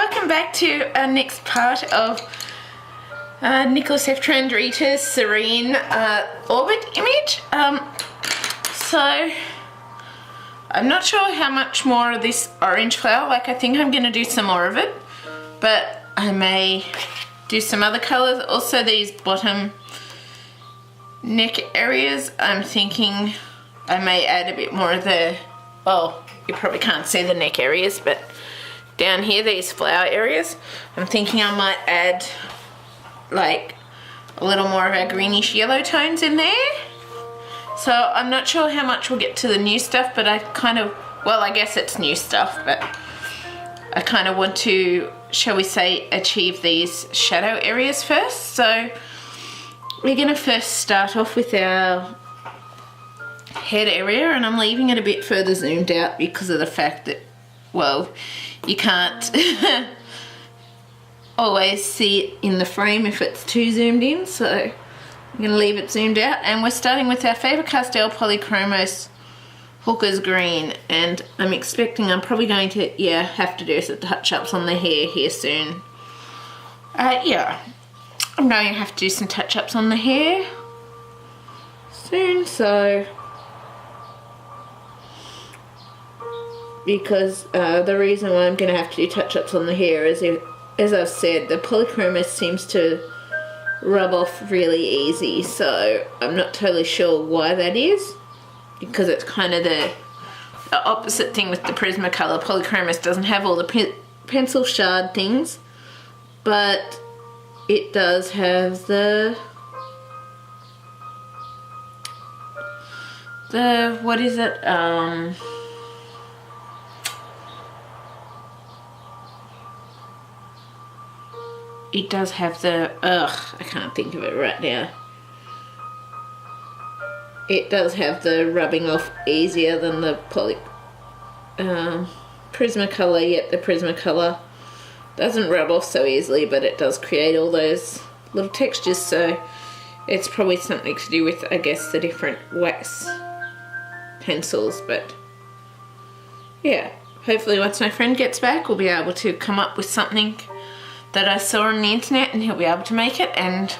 welcome back to our next part of Nicholas F. Chandrawienata's Serene orbit image. So I'm not sure how much more of this orange flower, like I think I'm going to do some more of it, but I may do some other colours. Also these bottom neck areas, I'm thinking I may add a bit more of the, well, you probably can't see the neck areas, but down here, these flower areas, I'm thinking I might add like a little more of our greenish yellow tones in there. So I'm not sure how much we'll get to the new stuff, but I kind of, well, I guess it's new stuff, but I kind of want to, shall we say, achieve these shadow areas first. So we're going to first start off with our head area, and I'm leaving it a bit further zoomed out because of the fact that, well, you can't always see it in the frame if it's too zoomed in, so I'm going to leave it zoomed out. And we're starting with our Fabercastell Polychromos Hooker's Green, and I'm expecting I'm probably going to, have to do some touch-ups on the hair here soon. I'm going to have to do some touch-ups on the hair soon, so because the reason why I'm going to have to do touch-ups on the hair is, as I've said, the Polychromos seems to rub off really easy, so I'm not totally sure why that is, because it's kind of the opposite thing with the Prismacolor. Polychromos doesn't have all the pencil shard things, but it does have the what is it, it does have the, I can't think of it right now. It does have the rubbing off easier than the Prismacolor, yet the Prismacolor doesn't rub off so easily, but it does create all those little textures, so it's probably something to do with, I guess, the different wax pencils. But yeah, hopefully once my friend gets back we'll be able to come up with something that I saw on the internet and he'll be able to make it, and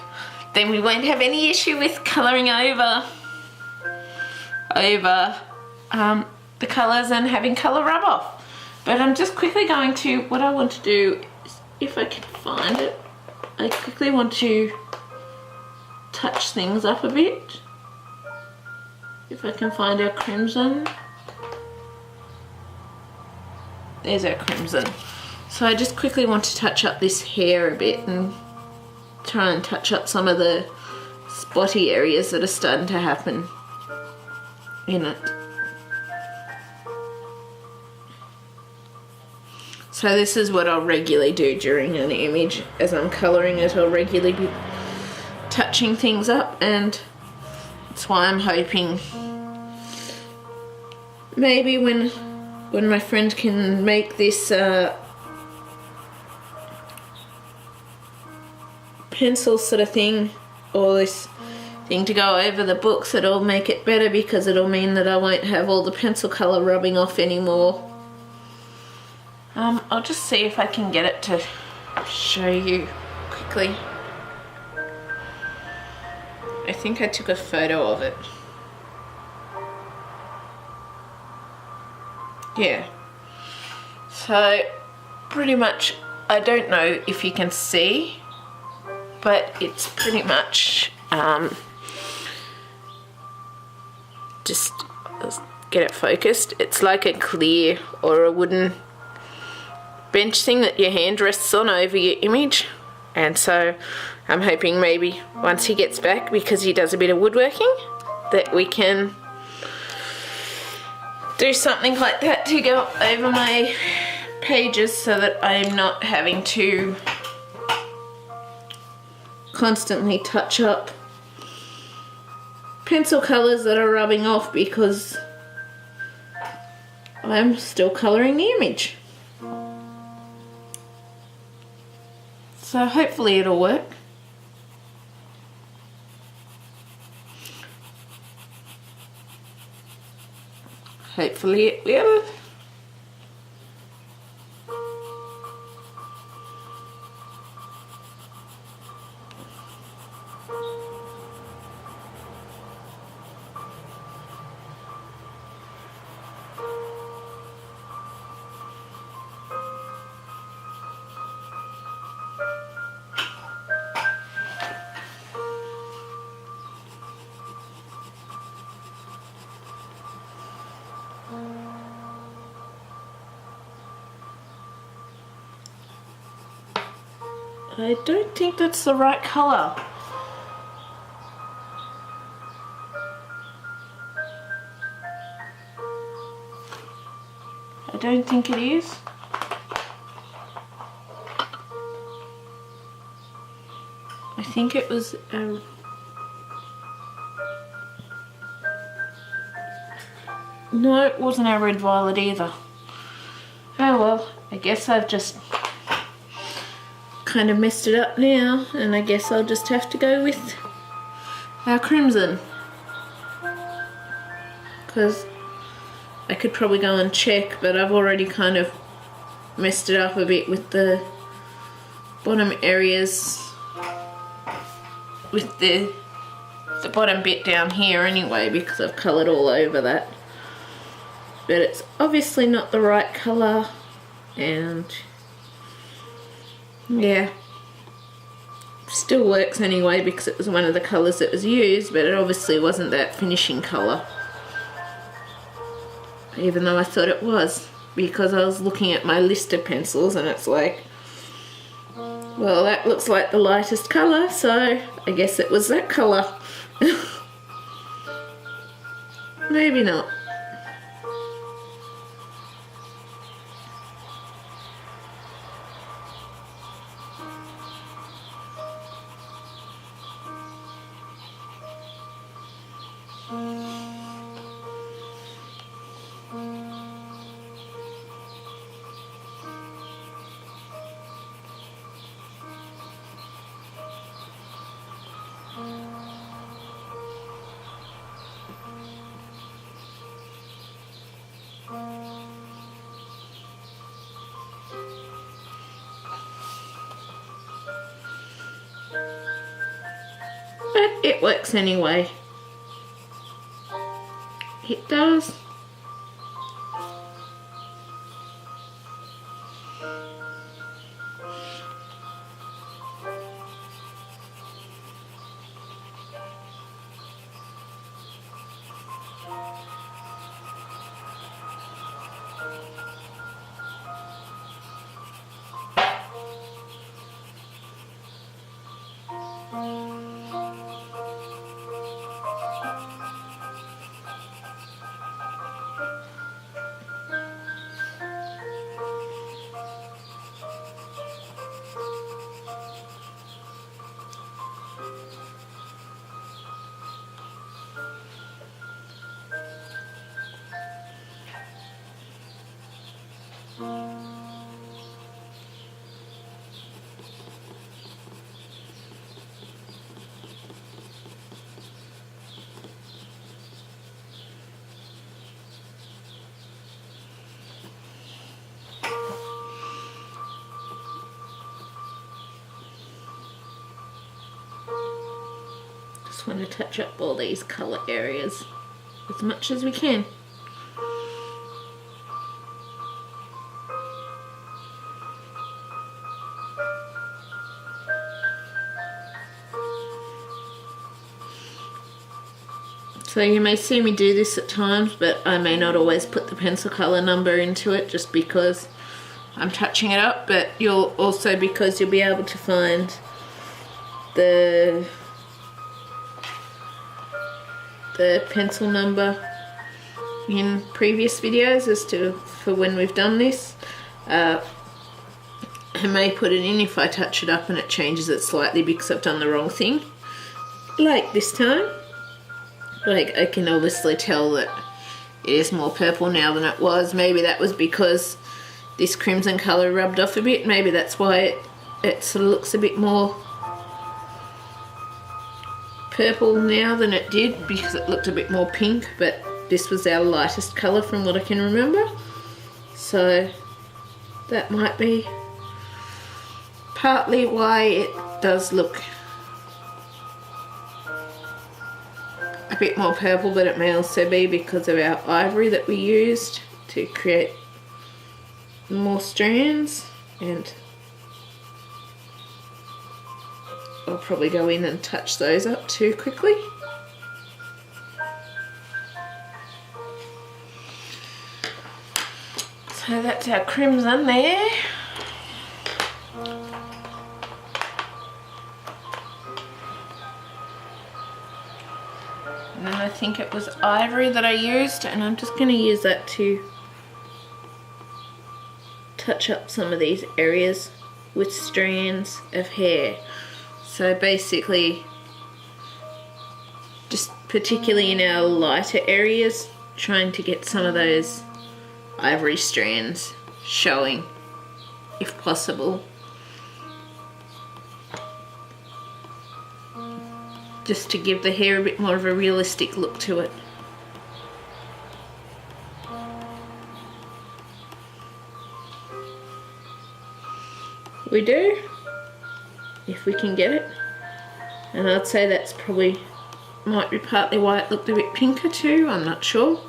then we won't have any issue with colouring over the colours and having colour rub off. But I'm just quickly going to, what I want to do is, if I can find it, I quickly want to touch things up a bit. If I can find our crimson. There's our crimson. So I just quickly want to touch up this hair a bit and try and touch up some of the spotty areas that are starting to happen in it. So this is what I'll regularly do during an image. As I'm colouring it, I'll regularly be touching things up, and that's why I'm hoping maybe when my friend can make this pencil sort of thing, or this thing to go over the books, it'll make it better, because it'll mean that I won't have all the pencil colour rubbing off anymore. I'll just see if I can get it to show you quickly. I think I took a photo of it. Yeah. So pretty much, I don't know if you can see, but it's pretty much just get it focused. It's like a clear or a wooden bench thing that your hand rests on over your image, and so I'm hoping maybe once he gets back, because he does a bit of woodworking, that we can do something like that to go over my pages, so that I'm not having to constantly touch up pencil colours that are rubbing off, because I'm still colouring the image. So hopefully it'll work. Hopefully it will. I don't think that's the right colour. I don't think it is. I think it was no, it wasn't our red violet either. Oh well, I guess I've just kind of messed it up now, and I guess I'll just have to go with our crimson, because I could probably go and check, but I've already kind of messed it up a bit with the bottom areas, with the bottom bit down here anyway, because I've coloured all over that. But it's obviously not the right colour, and yeah, still works anyway because it was one of the colours that was used, but it obviously wasn't that finishing colour, even though I thought it was, because I was looking at my list of pencils and it's like, well, that looks like the lightest colour, so I guess it was that colour. Maybe not. But it works anyway. It does. Just want to touch up all these colour areas as much as we can. So you may see me do this at times, but I may not always put the pencil colour number into it just because I'm touching it up, but you'll also, because you'll be able to find the pencil number in previous videos as to for when we've done this. I may put it in if I touch it up and it changes it slightly because I've done the wrong thing, like this time. Like, I can obviously tell that it is more purple now than it was. Maybe that was because this crimson colour rubbed off a bit. Maybe that's why it sort of looks a bit more purple now than it did, because it looked a bit more pink, but this was our lightest colour from what I can remember. So that might be partly why it does look a bit more purple, but it may also be because of our ivory that we used to create more strands. And I'll probably go in and touch those up too quickly. So that's our crimson there. And then I think it was Ivory that I used, and I'm just going to use that to touch up some of these areas with strands of hair. So basically, just particularly in our lighter areas, trying to get some of those ivory strands showing if possible. Just to give the hair a bit more of a realistic look to it. We do, if we can get it. And I'd say that's probably, might be partly why it looked a bit pinker too, I'm not sure.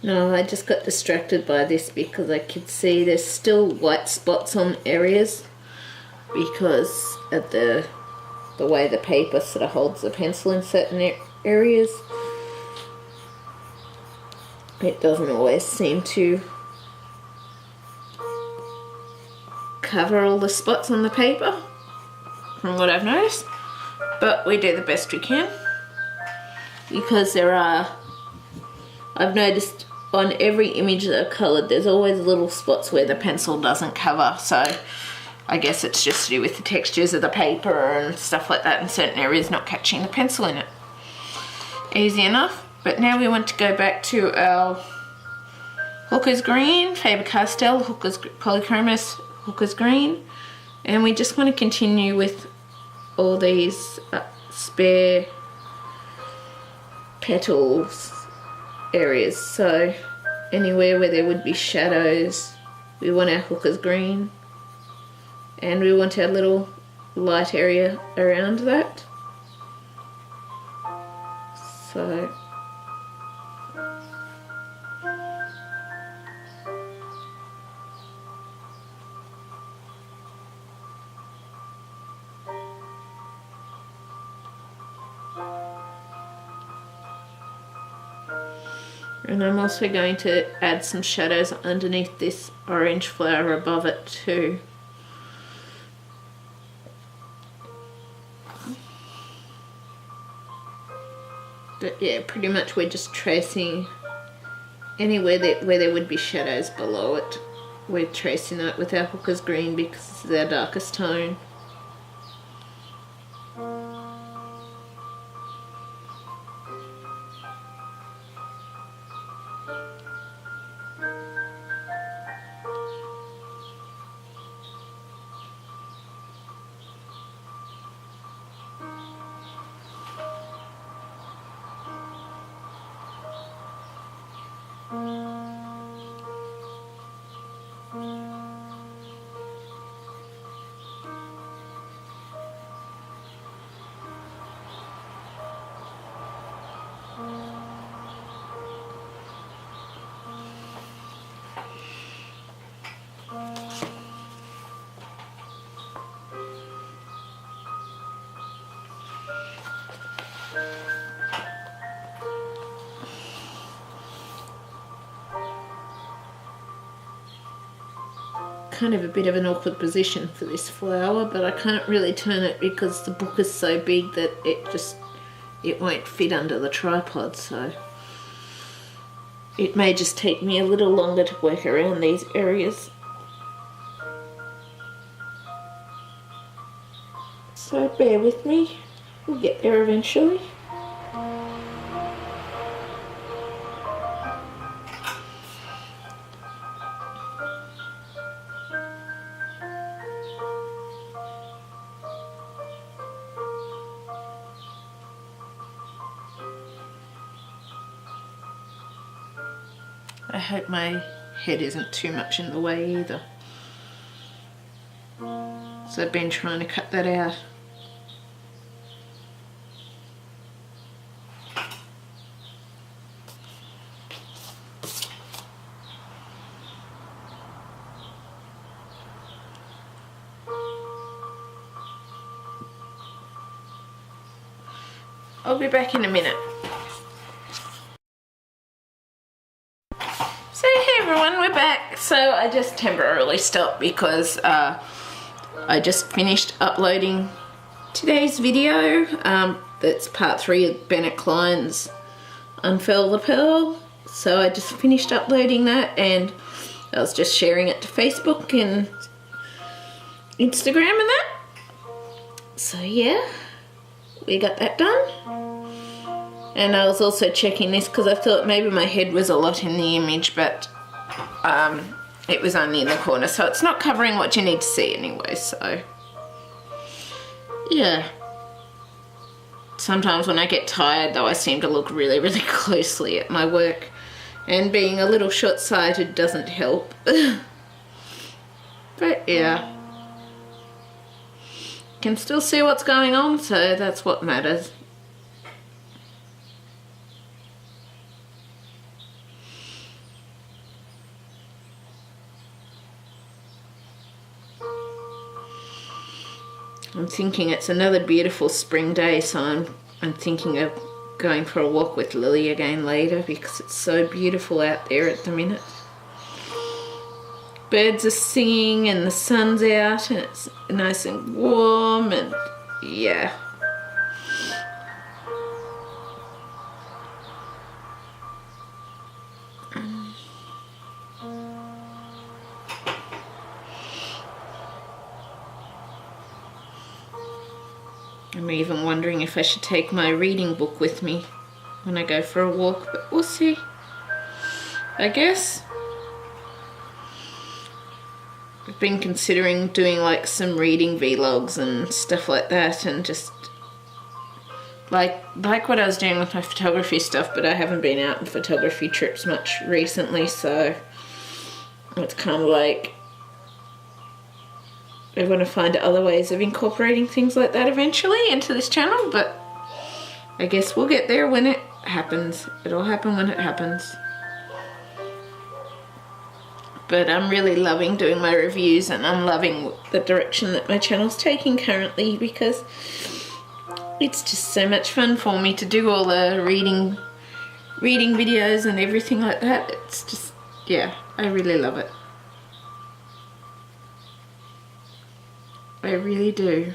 No, I just got distracted by this because I could see there's still white spots on areas because of the way the paper sort of holds the pencil in certain areas. It doesn't always seem to cover all the spots on the paper, from what I've noticed, but we do the best we can because there are, I've noticed on every image that I've coloured there's always little spots where the pencil doesn't cover, so I guess it's just to do with the textures of the paper and stuff like that, in certain areas not catching the pencil in it. Easy enough. But now we want to go back to our Hooker's Green, Fabercastell, Polychromos, Hooker's Green, and we just want to continue with all these spare petals areas. So anywhere where there would be shadows, we want our Hooker's Green, and we want our little light area around that. So and I'm also going to add some shadows underneath this orange flower above it too. But yeah, pretty much we're just tracing anywhere where there would be shadows below it. We're tracing it with our Hooker's Green because this is our darkest tone. Kind of a bit of an awkward position for this flower, but I can't really turn it because the book is so big that it won't fit under the tripod, so it may just take me a little longer to work around these areas. So bear with me, we'll get there eventually. I hope my head isn't too much in the way either. So I've been trying to cut that out. I'll be back in a minute. So hey everyone, we're back. So I just temporarily stopped because I just finished uploading today's video. That's part 3 of Bennett Klein's Unfurl the Pearl. So I just finished uploading that and I was just sharing it to Facebook and Instagram and that. So yeah, we got that done. And I was also checking this because I thought maybe my head was a lot in the image, but it was only in the corner, so it's not covering what you need to see anyway, so yeah. Sometimes when I get tired though, I seem to look really, really closely at my work, and being a little short-sighted doesn't help. But yeah, can still see what's going on, so that's what matters. I'm thinking it's another beautiful spring day, so I'm thinking of going for a walk with Lily again later because it's so beautiful out there at the minute. Birds are singing and the sun's out and it's nice and warm, and yeah. I'm even wondering if I should take my reading book with me when I go for a walk, but we'll see, I guess. I've been considering doing like some reading vlogs and stuff like that, and just like what I was doing with my photography stuff, but I haven't been out on photography trips much recently, so it's kind of like I want to find other ways of incorporating things like that eventually into this channel, but I guess we'll get there when it happens. It'll happen when it happens. But I'm really loving doing my reviews, and I'm loving the direction that my channel's taking currently, because it's just so much fun for me to do all the reading videos and everything like that. It's just, yeah, I really love it. I really do.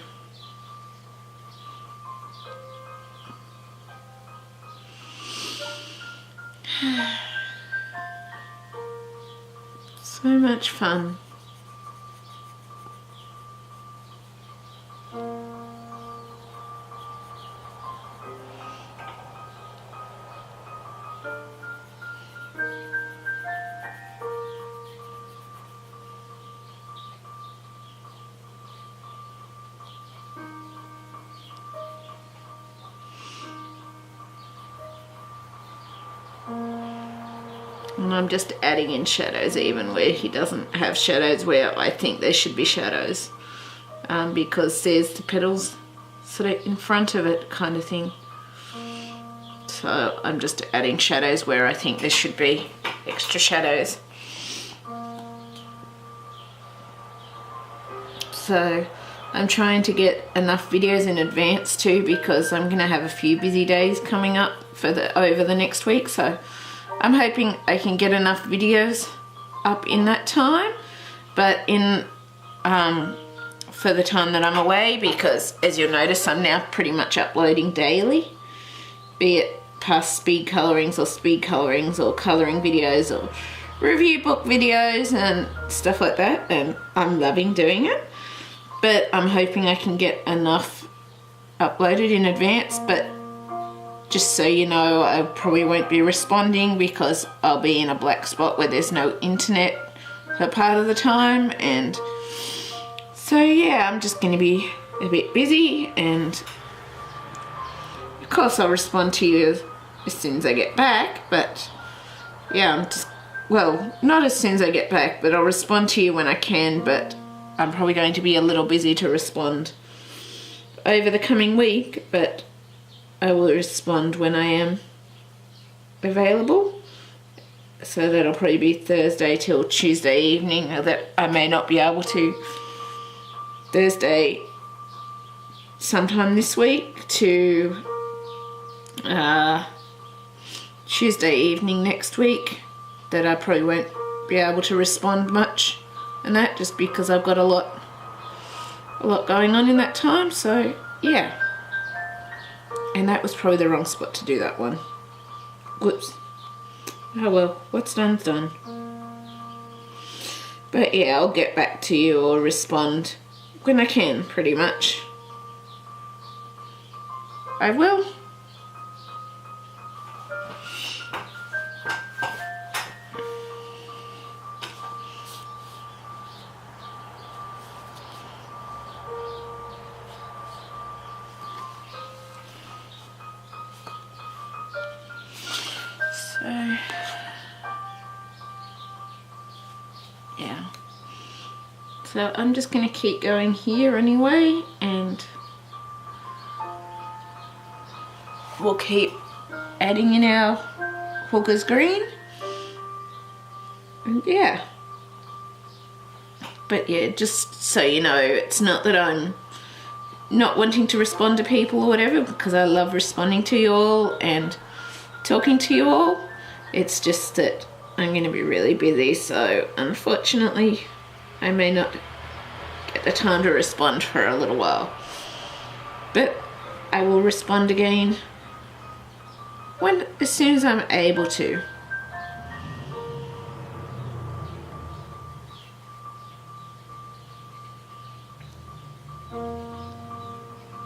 So much fun. And I'm just adding in shadows even where he doesn't have shadows, where I think there should be shadows, because there's the petals sort of in front of it kind of thing. So I'm just adding shadows where I think there should be extra shadows. So I'm trying to get enough videos in advance too, because I'm going to have a few busy days coming up for over the next week, so I'm hoping I can get enough videos up in that time, but for the time that I'm away, because as you'll notice, I'm now pretty much uploading daily, be it past speed colorings or colouring videos or review book videos and stuff like that, and I'm loving doing it. But I'm hoping I can get enough uploaded in advance, but just so you know, I probably won't be responding because I'll be in a black spot where there's no internet for part of the time, and so yeah, I'm just going to be a bit busy, and of course I'll respond to you as soon as I get back, but yeah, I'm just, well, not as soon as I get back, but I'll respond to you when I can, but I'm probably going to be a little busy to respond over the coming week, but I will respond when I am available. So that'll probably be Thursday till Tuesday evening, or that I may not be able to. Thursday sometime this week to Tuesday evening next week, that I probably won't be able to respond much, and that just because I've got a lot going on in that time. So yeah, and that was probably the wrong spot to do that one. Whoops. Oh well, what's done's done. But yeah, I'll get back to you or respond when I can, pretty much. I will. So I'm just going to keep going here anyway, and we'll keep adding in our Hooker's green, and yeah. But yeah, just so you know, it's not that I'm not wanting to respond to people or whatever, because I love responding to you all and talking to you all. It's just that I'm going to be really busy, so unfortunately I may not get the time to respond for a little while. But I will respond again as soon as I'm able to.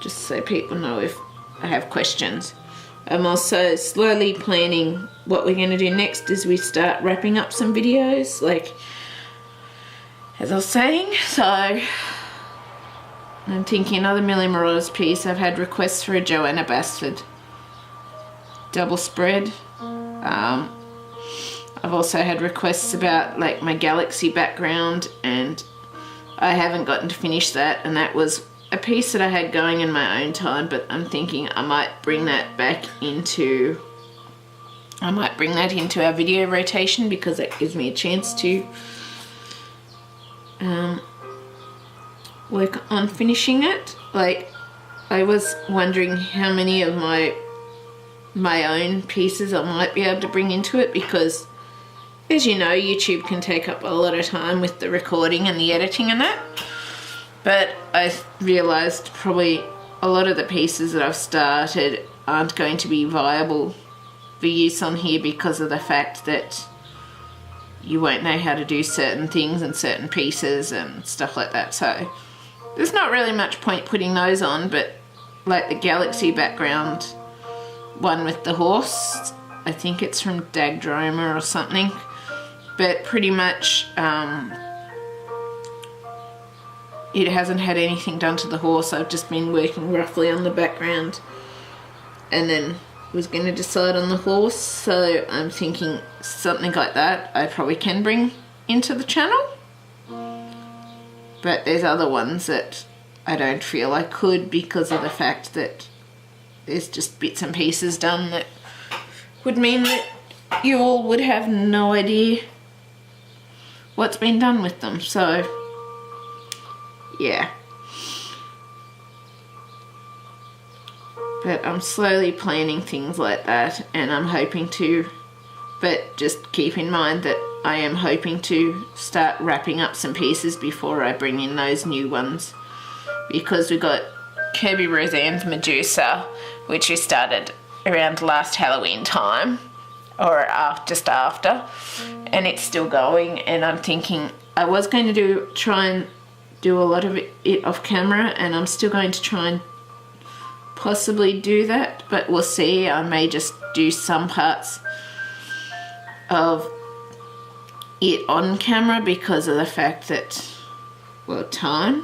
Just so people know if I have questions. I'm also slowly planning what we're going to do next as we start wrapping up some videos, like as I was saying. So I'm thinking another Millie Marauders piece. I've had requests for a Joanna Basford double spread. I've also had requests about like my galaxy background, and I haven't gotten to finish that, and that was a piece that I had going in my own time, but I'm thinking I might bring that back into our video rotation, because that gives me a chance to work on finishing it. Like, I was wondering how many of my own pieces I might be able to bring into it, because as you know, YouTube can take up a lot of time with the recording and the editing and that. But I realised probably a lot of the pieces that I've started aren't going to be viable for use on here, because of the fact that you won't know how to do certain things and certain pieces and stuff like that. So there's not really much point putting those on, but like the galaxy background one with the horse, I think it's from Dagdroma or something, but pretty much it hasn't had anything done to the horse. I've just been working roughly on the background and then was going to decide on the horse. So I'm thinking something like that I probably can bring into the channel. But there's other ones that I don't feel I could, because of the fact that there's just bits and pieces done that would mean that you all would have no idea what's been done with them. So yeah. But I'm slowly planning things like that, and I'm hoping to, but just keep in mind that I am hoping to start wrapping up some pieces before I bring in those new ones, because we got Kirby Roseanne's Medusa, which we started around last Halloween time, or just after, and it's still going. And I'm thinking I was going to try and do a lot of it off camera, and I'm still going to try and possibly do that, but we'll see. I may just do some parts of it on camera because of the fact that, well, time,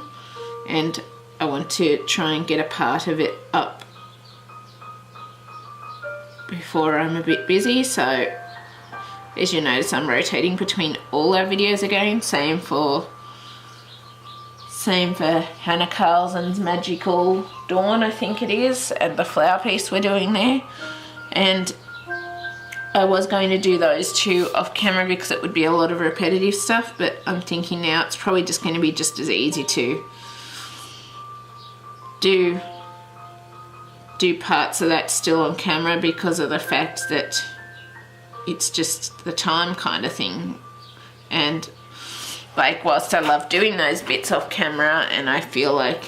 and I want to try and get a part of it up before I'm a bit busy. So as you notice, I'm rotating between all our videos again, same for Same for Hannah Carlson's Magical Dawn, I think it is, and the flower piece we're doing there. And I was going to do those two off camera because it would be a lot of repetitive stuff, but I'm thinking now it's probably just going to be just as easy to do parts of that still on camera because of the fact that it's just the time kind of thing. And like, whilst I love doing those bits off camera, and I feel like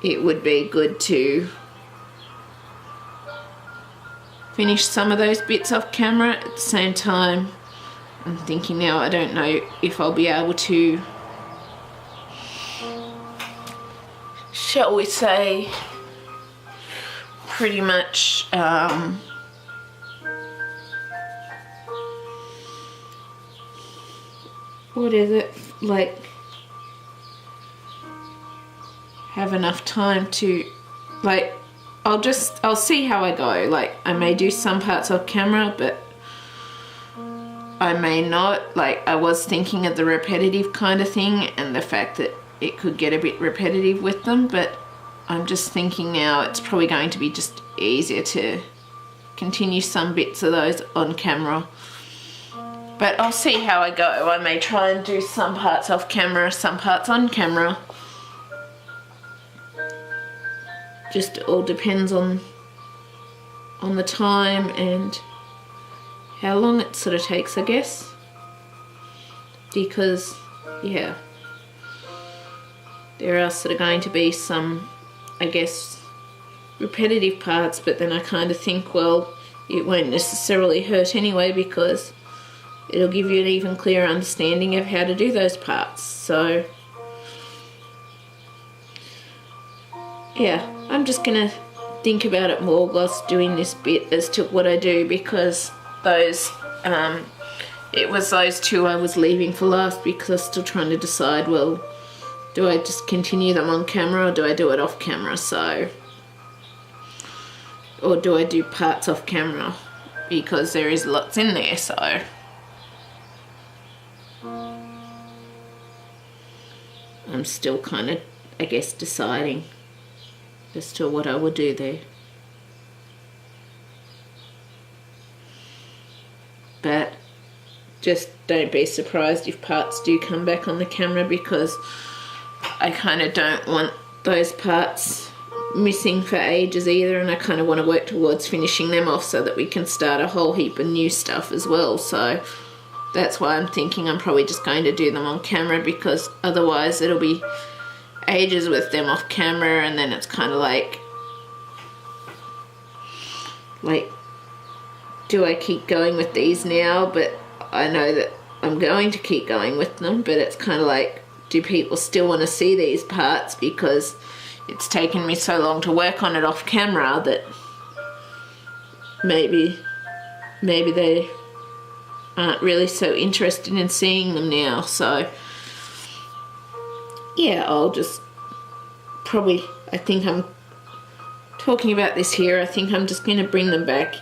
it would be good to finish some of those bits off camera, at the same time I'm thinking now I don't know if I'll be able to, shall we say, pretty much what is it, like, have enough time to, like, I'll see how I go. Like, I may do some parts off camera, but I may not. Like, I was thinking of the repetitive kind of thing and the fact that it could get a bit repetitive with them, but I'm just thinking now it's probably going to be just easier to continue some bits of those on camera. But I'll see how I go. I may try and do some parts off camera, some parts on camera. Just all depends on the time and how long it sort of takes, I guess. Because, yeah, there are sort of going to be some, I guess, repetitive parts, but then I kind of think, well, it won't necessarily hurt anyway because it'll give you an even clearer understanding of how to do those parts. So, yeah, I'm just gonna think about it more whilst doing this bit as to what I do, because those, it was those two I was leaving for last because I was still trying to decide, well, do I just continue them on camera or do I do it off camera? So, or do I do parts off camera, because there is lots in there, so. I'm still kind of, I guess, deciding as to what I will do there. But just don't be surprised if parts do come back on the camera, because I kind of don't want those parts missing for ages either, and I kind of want to work towards finishing them off so that we can start a whole heap of new stuff as well. So that's why I'm thinking I'm probably just going to do them on camera, because otherwise it'll be ages with them off camera, and then it's kind of like, do I keep going with these now? But I know that I'm going to keep going with them, but it's kind of like, do people still want to see these parts because it's taken me so long to work on it off camera that maybe they aren't really so interested in seeing them now. So yeah, I'll just probably, I think I'm talking about this here, I think I'm just going to bring them back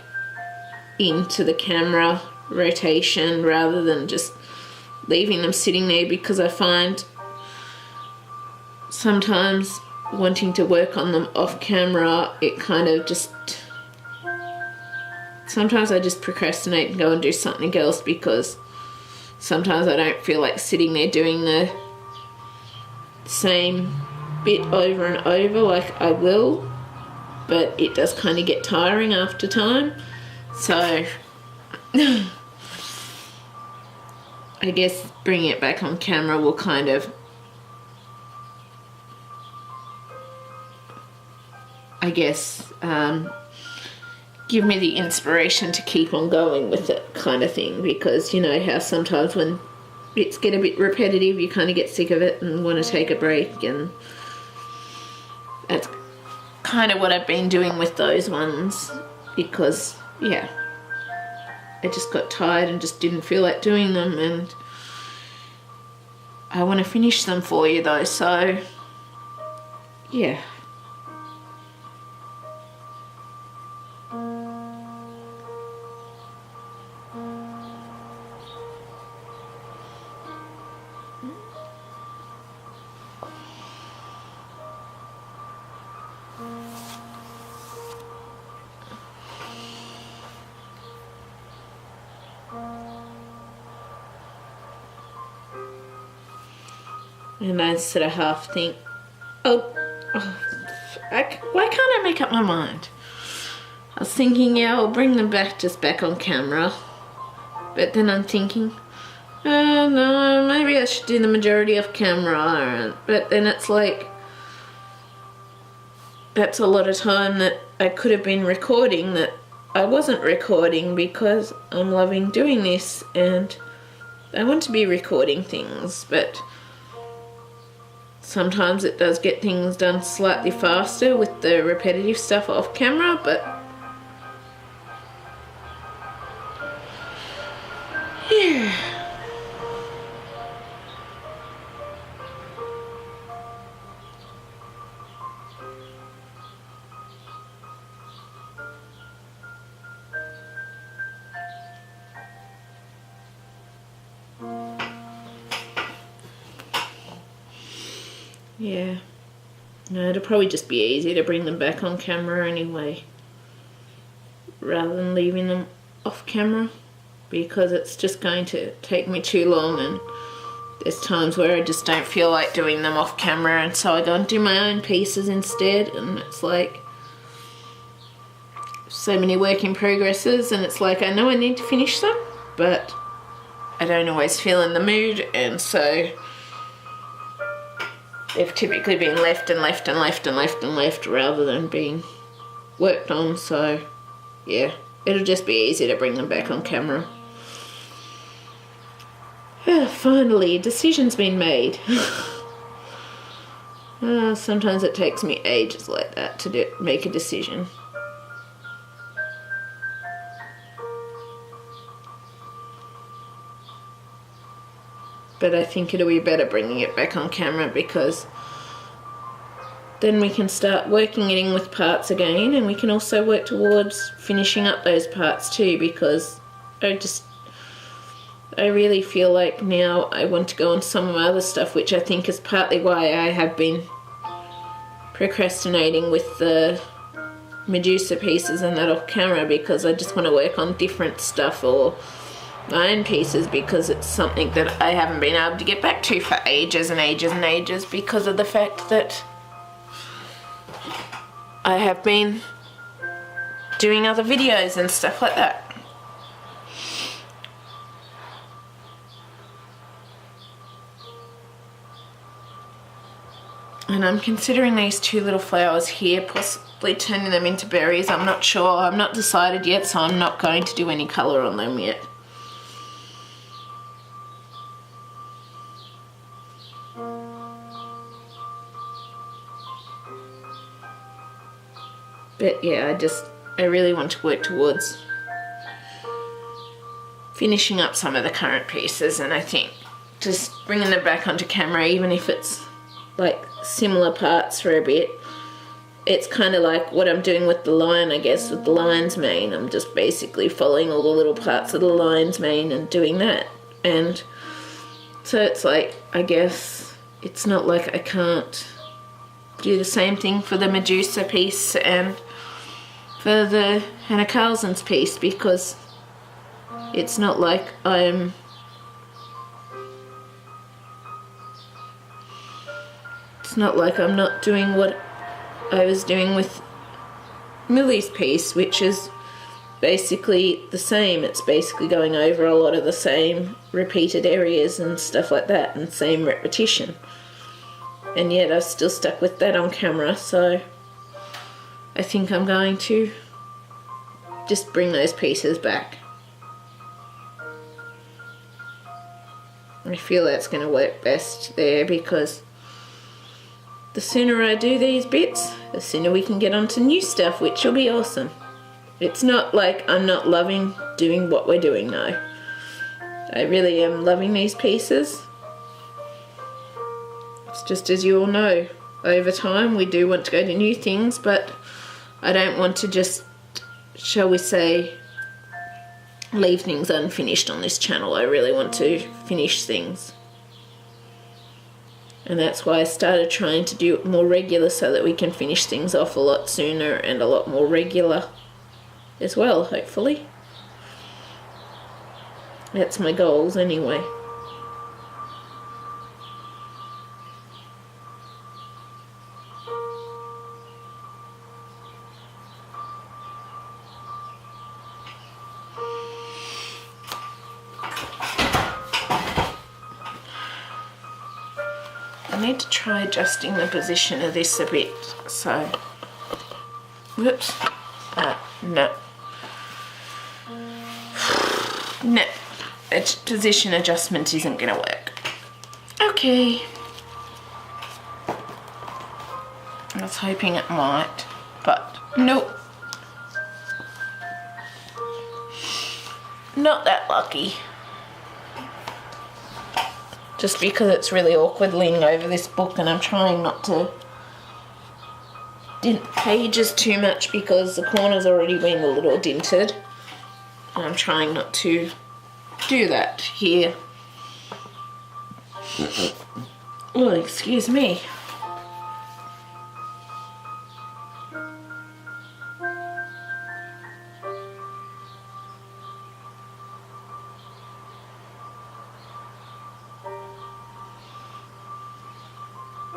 into the camera rotation rather than just leaving them sitting there, because I find sometimes wanting to work on them off camera, it kind of just, sometimes I just procrastinate and go and do something else, because sometimes I don't feel like sitting there doing the same bit over and over like I will, but it does kind of get tiring after time. So I guess bringing it back on camera will kind of, I guess, give me the inspiration to keep on going with it kind of thing, because you know how sometimes when bits get a bit repetitive you kind of get sick of it and want to take a break, and that's kind of what I've been doing with those ones, because yeah, I just got tired and just didn't feel like doing them, and I want to finish them for you though, so yeah. And I sort of half think, why can't I make up my mind? I was thinking, yeah, I'll bring them back on camera. But then I'm thinking, oh no, maybe I should do the majority off camera. But then it's like, that's a lot of time that I could have been recording that I wasn't recording because I'm loving doing this and I want to be recording things, but sometimes it does get things done slightly faster with the repetitive stuff off camera, but yeah. Yeah, no, it'll probably just be easier to bring them back on camera anyway, rather than leaving them off camera, because it's just going to take me too long, and there's times where I just don't feel like doing them off camera, and so I go and do my own pieces instead, and it's like so many work in progresses, and it's like I know I need to finish them, but I don't always feel in the mood, and so they've typically been left rather than being worked on, so yeah, it'll just be easier to bring them back on camera. Finally, a decision's been made. Sometimes it takes me ages like that to make a decision. But I think it'll be better bringing it back on camera, because then we can start working it in with parts again, and we can also work towards finishing up those parts too, because I really feel like now I want to go on some of my other stuff, which I think is partly why I have been procrastinating with the Medusa pieces and that off camera, because I just want to work on different stuff or my own pieces, because it's something that I haven't been able to get back to for ages and ages and ages, because of the fact that I have been doing other videos and stuff like that. And I'm considering these two little flowers here, possibly turning them into berries. I'm not sure. I'm not decided yet, so I'm not going to do any colour on them yet. But yeah, I really want to work towards finishing up some of the current pieces, and I think just bringing them back onto camera, even if it's like similar parts for a bit, it's kind of like what I'm doing with the lion, I guess, with the lion's mane. I'm just basically following all the little parts of the lion's mane and doing that. And so it's like, I guess it's not like I can't do the same thing for the Medusa piece and for the Hannah Carlson's piece, because it's not like I'm not doing what I was doing with Millie's piece, which is basically the same. It's basically going over a lot of the same repeated areas and stuff like that, and same repetition. And yet I've still stuck with that on camera, so I think I'm going to just bring those pieces back. I feel that's going to work best there, because the sooner I do these bits, the sooner we can get on to new stuff, which will be awesome. It's not like I'm not loving doing what we're doing now. I really am loving these pieces. It's just, as you all know, over time we do want to go to new things, but I don't want to just, shall we say, leave things unfinished on this channel. I really want to finish things. And that's why I started trying to do it more regular, so that we can finish things off a lot sooner and a lot more regular as well, hopefully. That's my goals anyway. need to try adjusting the position of this a bit. So, whoops. No. No. Position adjustment isn't going to work. Okay. I was hoping it might, but nope. Not that lucky. Just because it's really awkward leaning over this book, and I'm trying not to dint pages too much because the corner's already been a little dinted. And I'm trying not to do that here. Oh, excuse me.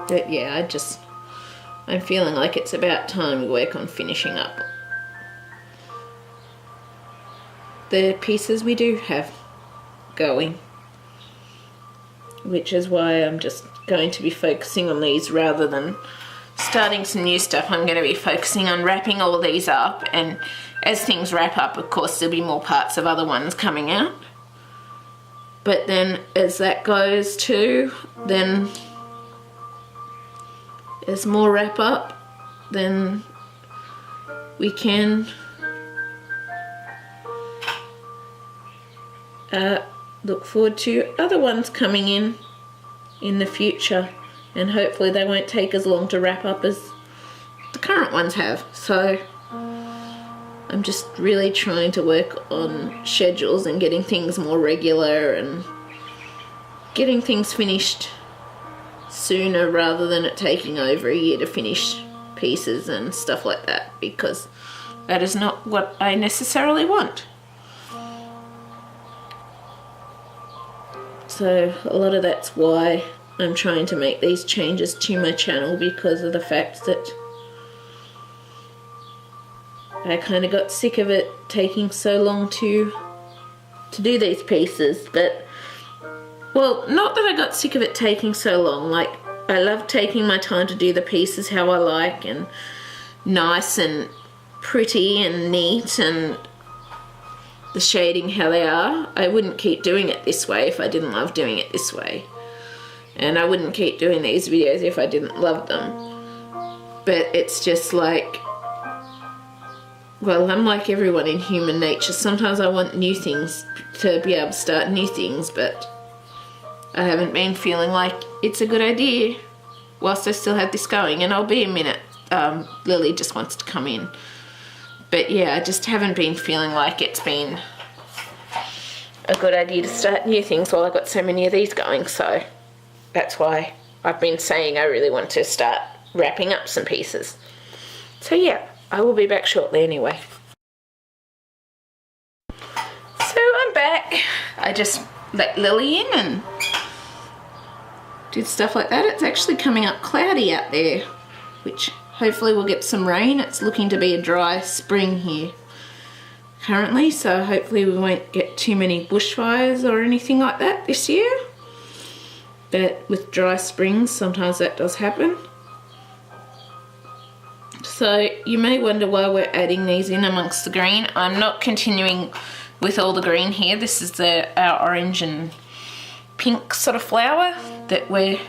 But yeah, I'm feeling like it's about time we work on finishing up the pieces we do have going, which is why I'm just going to be focusing on these rather than starting some new stuff. I'm going to be focusing on wrapping all of these up, and as things wrap up, of course, there'll be more parts of other ones coming out. But then as that goes too, then as more wrap up, then we can look forward to other ones coming in the future, and hopefully they won't take as long to wrap up as the current ones have. So I'm just really trying to work on schedules and getting things more regular and getting things finished sooner rather than it taking over a year to finish pieces and stuff like that, because that is not what I necessarily want. So a lot of that's why I'm trying to make these changes to my channel, because of the fact that I kind of got sick of it taking so long to do these pieces. But, well, not that I got sick of it taking so long. Like, I love taking my time to do the pieces how I like, and nice and pretty and neat, and the shading how they are. I wouldn't keep doing it this way if I didn't love doing it this way. And I wouldn't keep doing these videos if I didn't love them. But it's just like, well, I'm like everyone in human nature. Sometimes I want new things, to be able to start new things, but I haven't been feeling like it's a good idea whilst I still have this going. And I'll be a minute. Lily just wants to come in. But yeah, I just haven't been feeling like it's been a good idea to start new things while I've got so many of these going. So that's why I've been saying I really want to start wrapping up some pieces. So yeah, I will be back shortly anyway. So I'm back. I just let Lily in and did stuff like that. It's actually coming up cloudy out there, which hopefully we'll get some rain. It's looking to be a dry spring here currently, so hopefully we won't get too many bushfires or anything like that this year. But with dry springs, sometimes that does happen. So you may wonder why we're adding these in amongst the green. I'm not continuing with all the green here. This is our orange and pink sort of flower that we're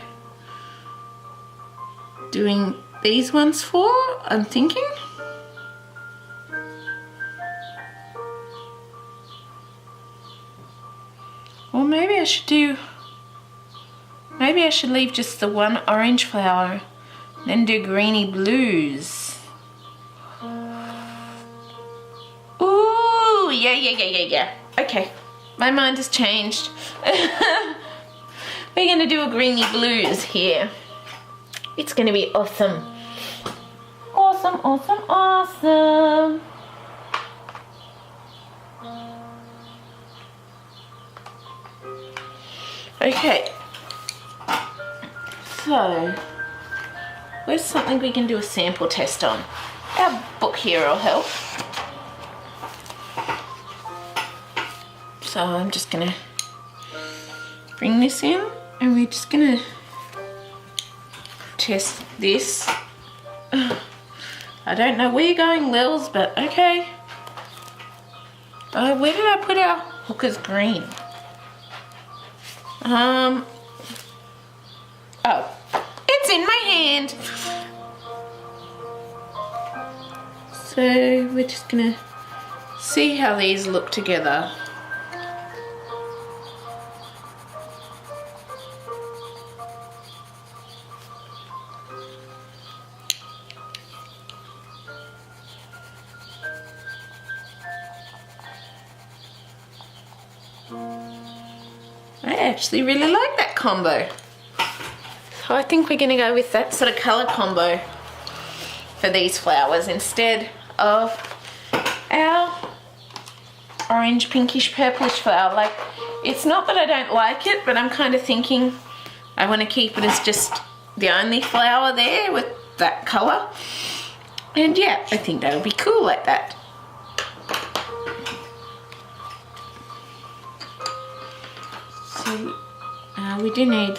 doing these ones for, I'm thinking. Or maybe I should leave just the one orange flower, then do greeny blues. Ooh, yeah. Okay, my mind has changed. We're gonna do a greeny blues here. It's gonna be awesome. Awesome. Okay. So, where's something we can do a sample test on? Our book here will help. So I'm just gonna bring this in, and we're just gonna test this. I don't know where you're going, Lils, but okay. Where did I put our Hooker's green? Oh, it's in my hand. So we're just gonna see how these look together. I actually really like that combo. So I think we're gonna go with that sort of colour combo for these flowers instead of our orange pinkish purplish flower. Like, it's not that I don't like it, but I'm kind of thinking I want to keep it as just the only flower there with that colour. And yeah, I think that'll be cool like that. So we do need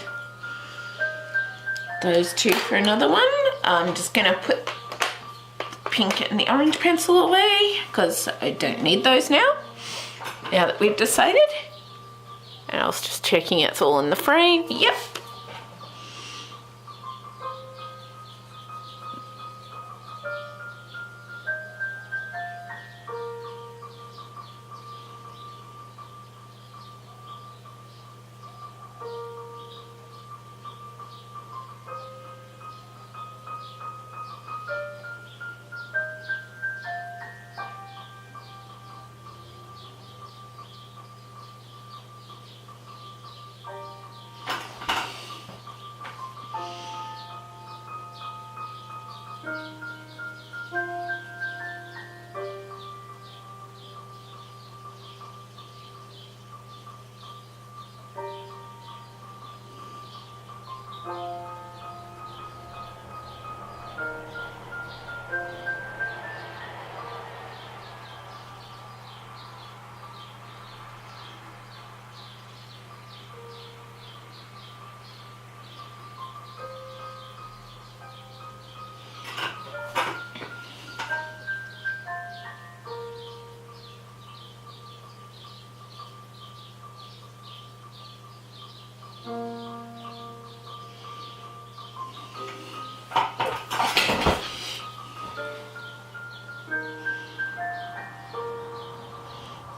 those two for another one. I'm just gonna put pink and the orange pencil away because I don't need those now that we've decided. And I was just checking it's all in the frame. Yep.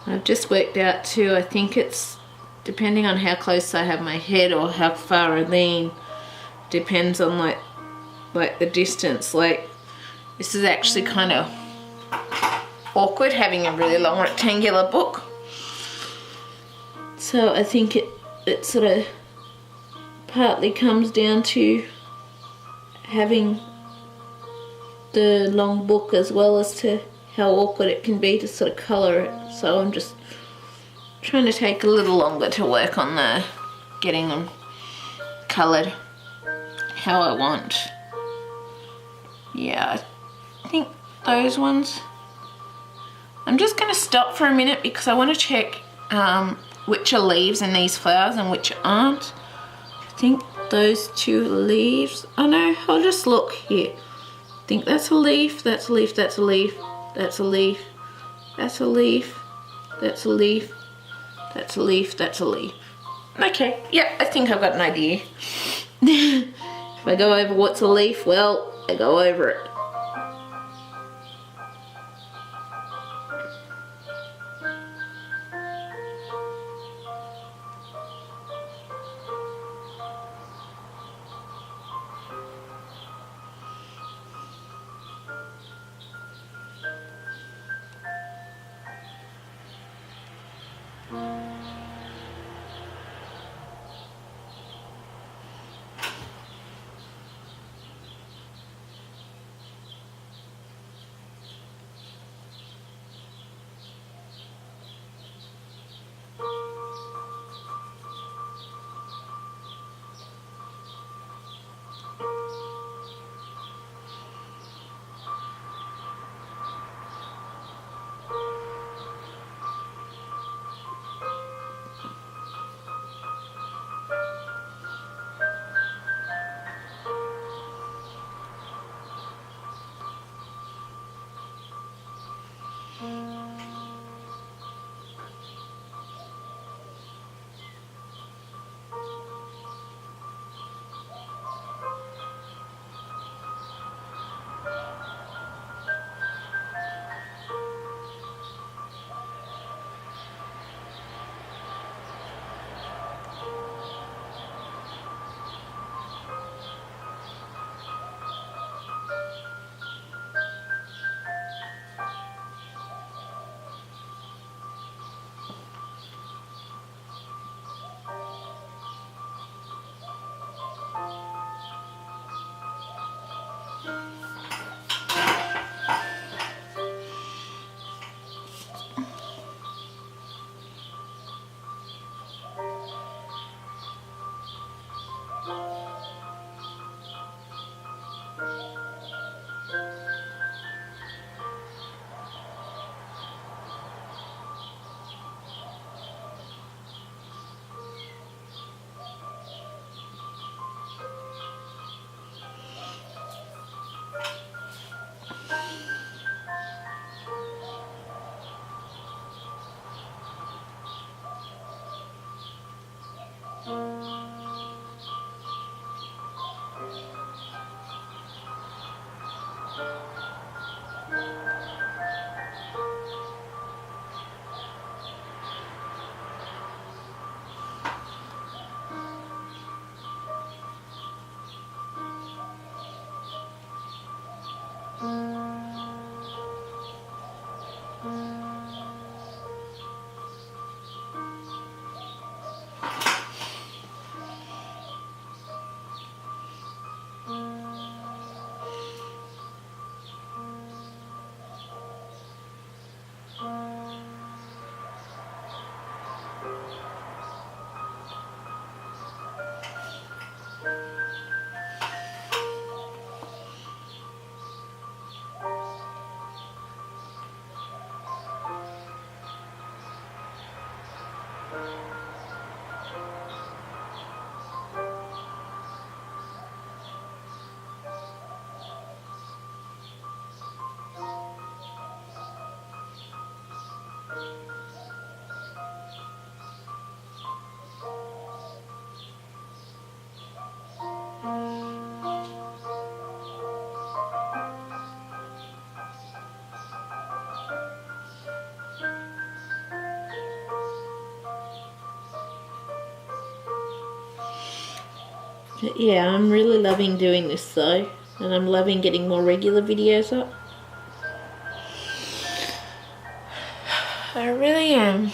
I've just worked out too, I think it's depending on how close I have my head or how far I lean, depends on like the distance. Like, this is actually kind of awkward having a really long rectangular book. So I think it sort of partly comes down to having the long book as well as to how awkward it can be to sort of colour it. So I'm just trying to take a little longer to work on the getting them coloured how I want. Yeah, I think those ones. I'm just going to stop for a minute because I want to check which are leaves in these flowers and which aren't. I think those two are leaves. Oh no, I'll just look here. I think that's a leaf, that's a leaf, that's a leaf, that's a leaf, that's a leaf, that's a leaf, that's a leaf, that's a leaf. Okay, yeah, I think I've got an idea. If I go over what's a leaf, well, I go over it. Yeah, I'm really loving doing this though, and I'm loving getting more regular videos up. I really am.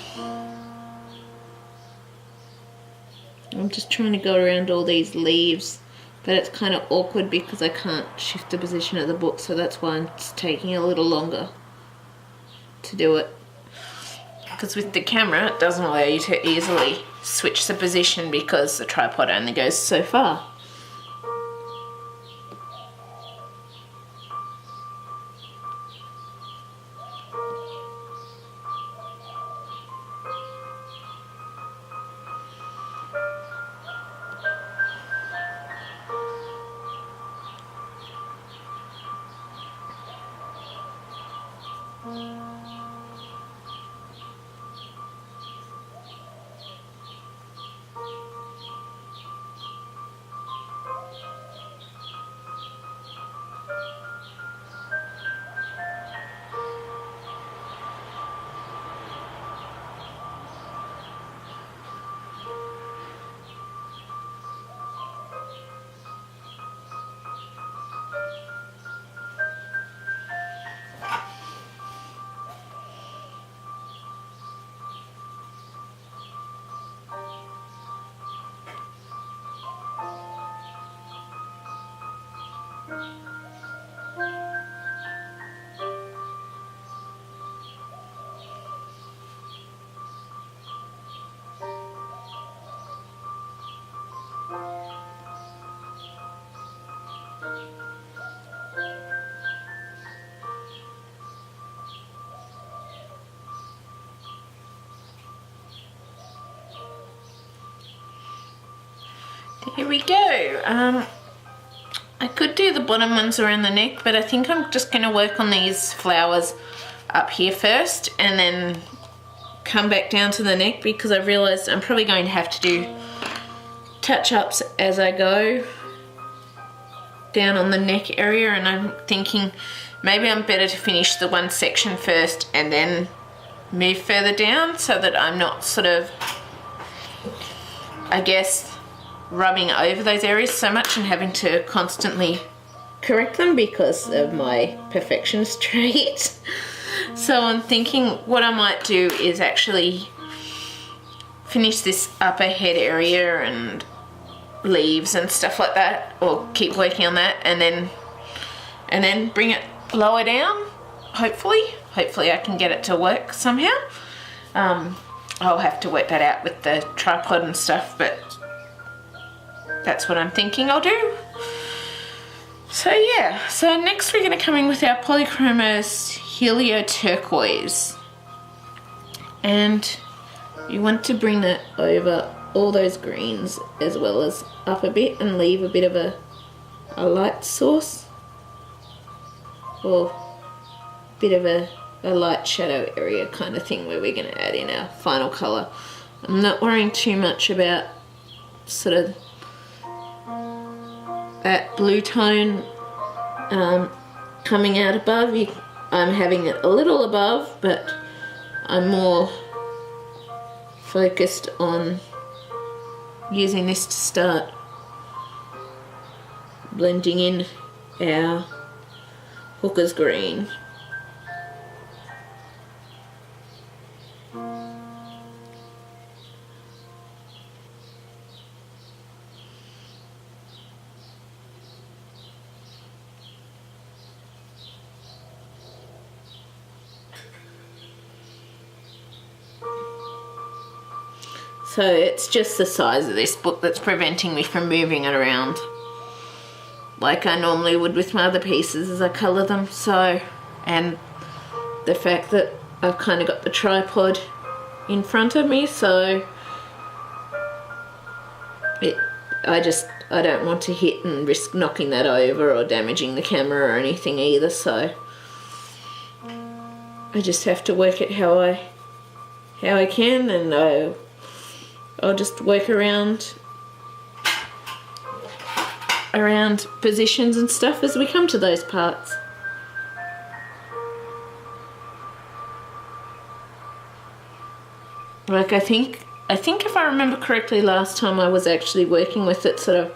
I'm just trying to go around all these leaves, but it's kind of awkward because I can't shift the position of the book, so that's why it's taking a little longer to do it. Because with the camera, it doesn't allow you to easily switch the position because the tripod only goes so far. Here we go. I could do the bottom ones around the neck, but I think I'm just going to work on these flowers up here first and then come back down to the neck, because I've realised I'm probably going to have to do touch-ups as I go down on the neck area, and I'm thinking maybe I'm better to finish the one section first and then move further down, so that I'm not sort of, I guess, rubbing over those areas so much and having to constantly correct them because of my perfectionist trait. So I'm thinking what I might do is actually finish this upper head area and leaves and stuff like that, or keep working on that, and then bring it lower down. Hopefully I can get it to work somehow. I'll have to work that out with the tripod and stuff, but that's what I'm thinking I'll do. So yeah, so next we're going to come in with our Polychromos Helio Turquoise, and you want to bring that over all those greens as well as up a bit and leave a bit of a light source, or a bit of a light shadow area kind of thing where we're going to add in our final colour. I'm not worrying too much about sort of that blue tone coming out above. I'm having it a little above, but I'm more focused on using this to start blending in our hooker's green. So it's just the size of this book that's preventing me from moving it around like I normally would with my other pieces as I colour them. So, and the fact that I've kind of got the tripod in front of me, so I don't want to hit and risk knocking that over or damaging the camera or anything either, so I just have to work it how I can, and I'll just work around positions and stuff as we come to those parts. Like I think if I remember correctly, last time I was actually working with it sort of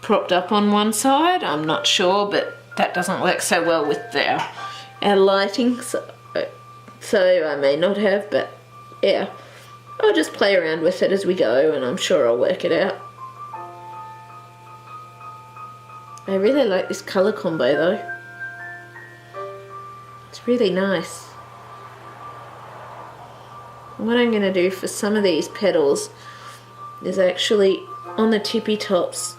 propped up on one side. I'm not sure, but that doesn't work so well with our lighting, so I may not have, but yeah, I'll just play around with it as we go, and I'm sure I'll work it out. I really like this colour combo though. It's really nice. What I'm going to do for some of these petals is actually on the tippy tops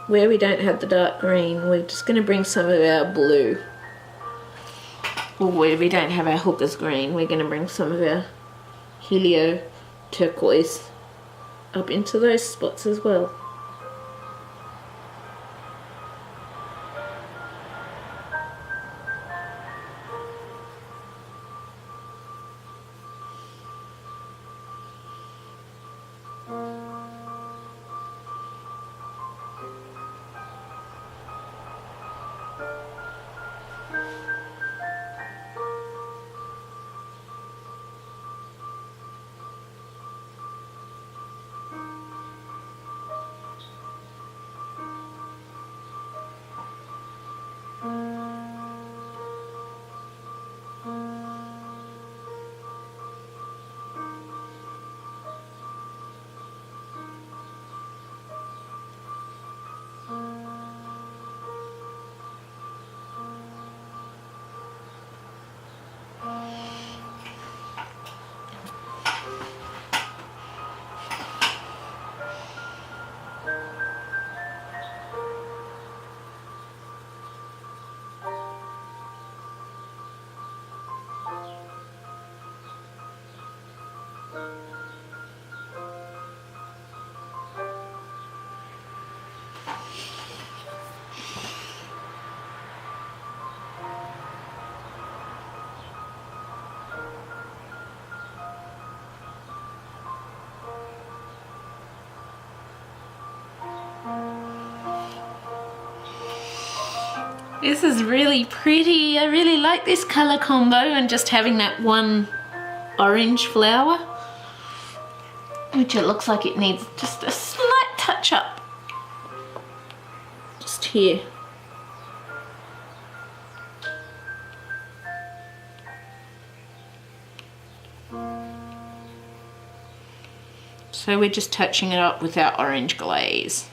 where we don't have the dark green, we're just going to bring some of our blue. Or where we don't have our hooker's green, we're going to bring some of our Helio Turquoise up into those spots as well. This is really pretty. I really like this colour combo, and just having that one orange flower, which it looks like it needs just a slight touch up. Just here. So we're just touching it up with our orange glaze.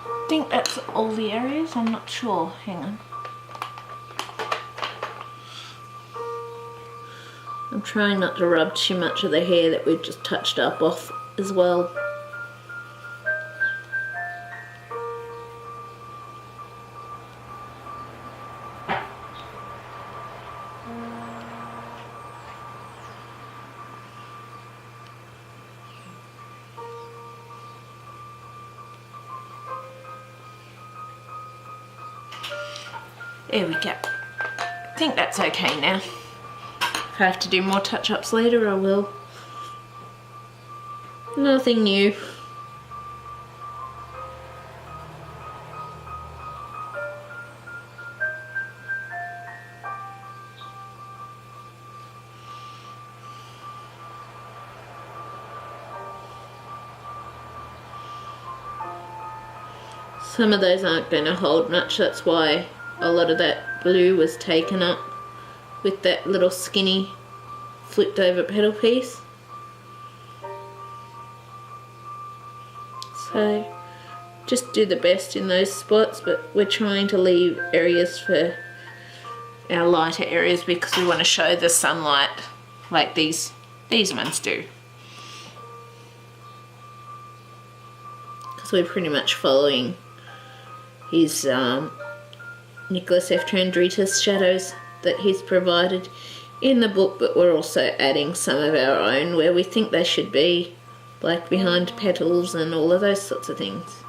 I think that's all the areas, I'm not sure, hang on. I'm trying not to rub too much of the hair that we've just touched up off as well. There we go. I think that's okay now. If I have to do more touch-ups later, I will. Nothing new. Some of those aren't going to hold much, that's why a lot of that blue was taken up with that little skinny flipped over petal piece. So just do the best in those spots, but we're trying to leave areas for our lighter areas because we want to show the sunlight like these ones do. Because we're pretty much following his Nicholas F. Chandritas shadows that he's provided in the book, but we're also adding some of our own where we think they should be, like behind petals and all of those sorts of things.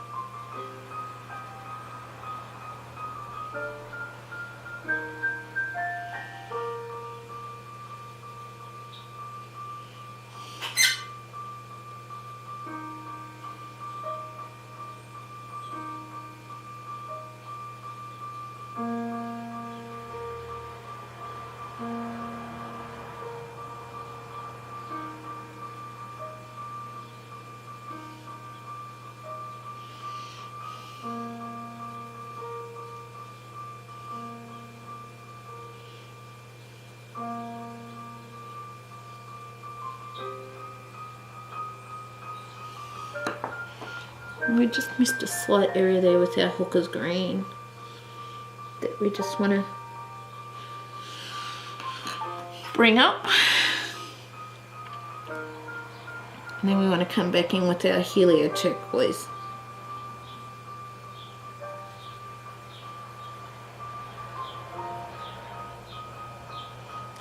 We just missed a slight area there with our Hooker's green that we just want to bring up. And then we want to come back in with our Helio Turquoise.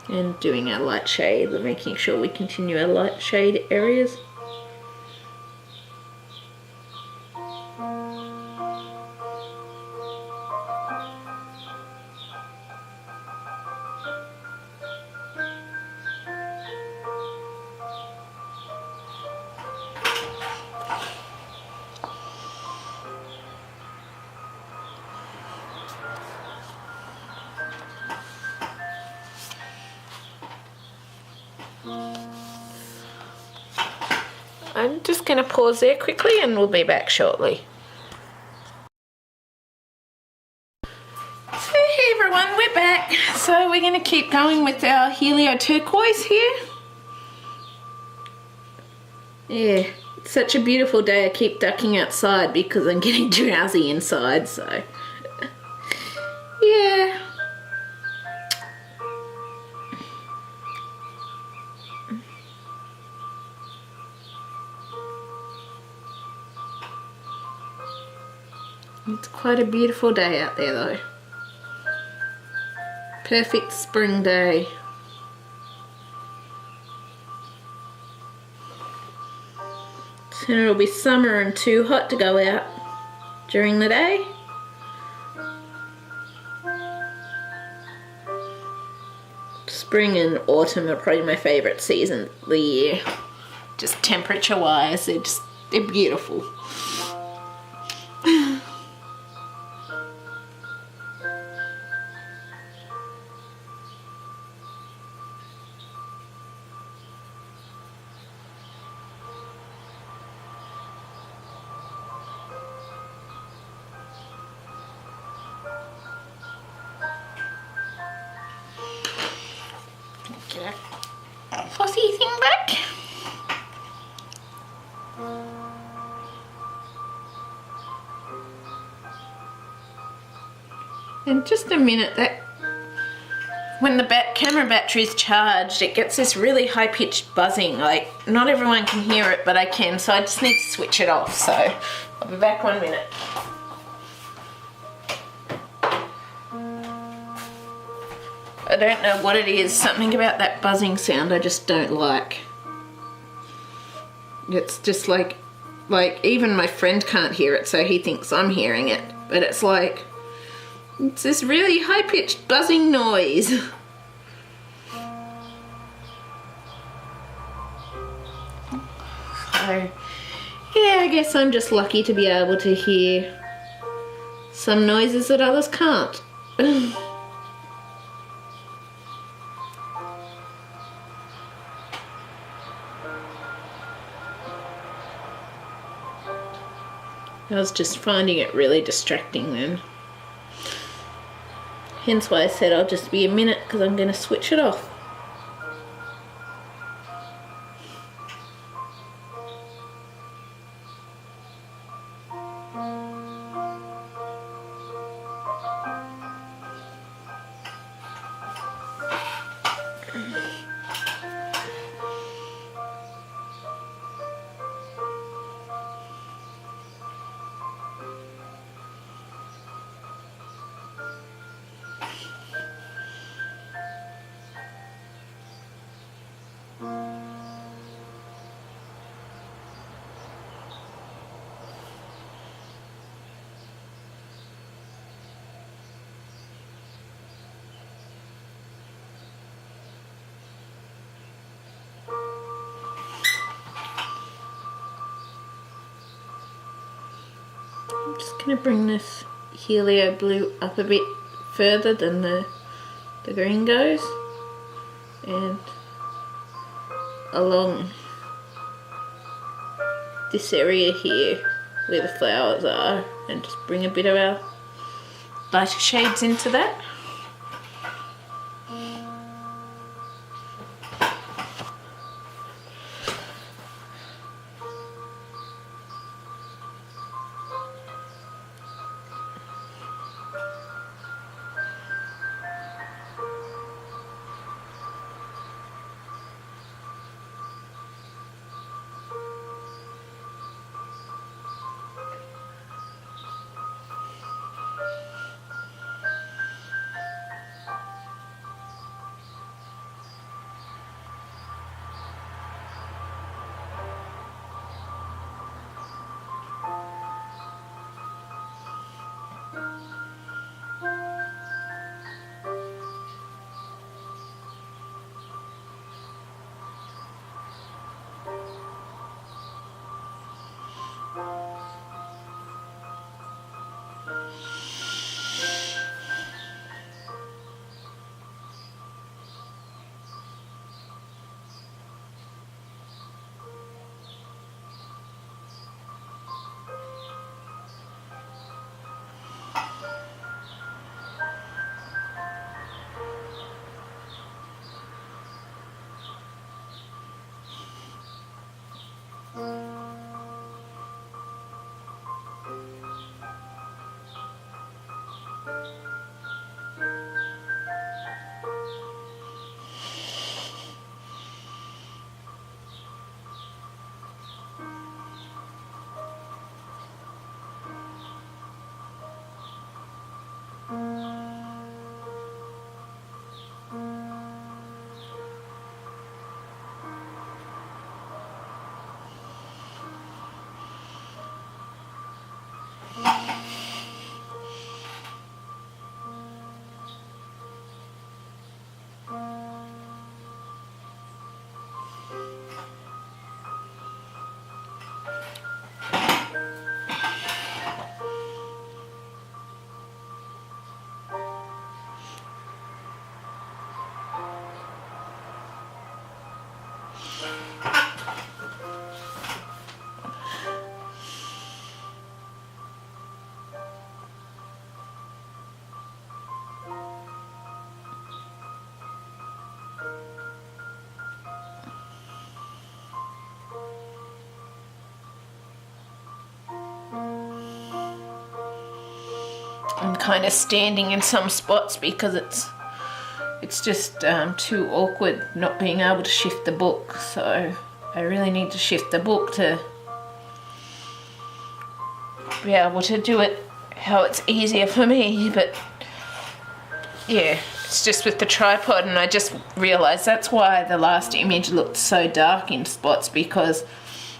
And doing our light shade, we're making sure we continue our light shade areas. I'm just going to pause there quickly and we'll be back shortly. So hey everyone, we're back. So we're going to keep going with our Helio Turquoise here. Yeah, it's such a beautiful day. I keep ducking outside because I'm getting drowsy inside, so yeah. It's quite a beautiful day out there though. Perfect spring day. Soon it'll be summer and too hot to go out during the day. Spring and autumn are probably my favourite season of the year. Just temperature wise, they're beautiful. Get a flossy thing back. In just a minute, that when the camera battery is charged, it gets this really high-pitched buzzing. Like, not everyone can hear it, but I can, so I just need to switch it off. So I'll be back 1 minute. I don't know what it is, something about that buzzing sound I just don't like. It's just like even my friend can't hear it, so he thinks I'm hearing it. But it's like, It's this really high-pitched buzzing noise. So, yeah, I guess I'm just lucky to be able to hear some noises that others can't. I was just finding it really distracting then. Hence why I said I'll just be a minute because I'm going to switch it off. I'm just going to bring this Helio Blue up a bit further than the green goes, and along this area here where the flowers are, and just bring a bit of our lighter shades into that. I'm kind of standing in some spots because it's just too awkward not being able to shift the book, so I really need to shift the book to be able to do it how it's easier for me. But yeah, it's just with the tripod, and I just realised that's why the last image looked so dark in spots, because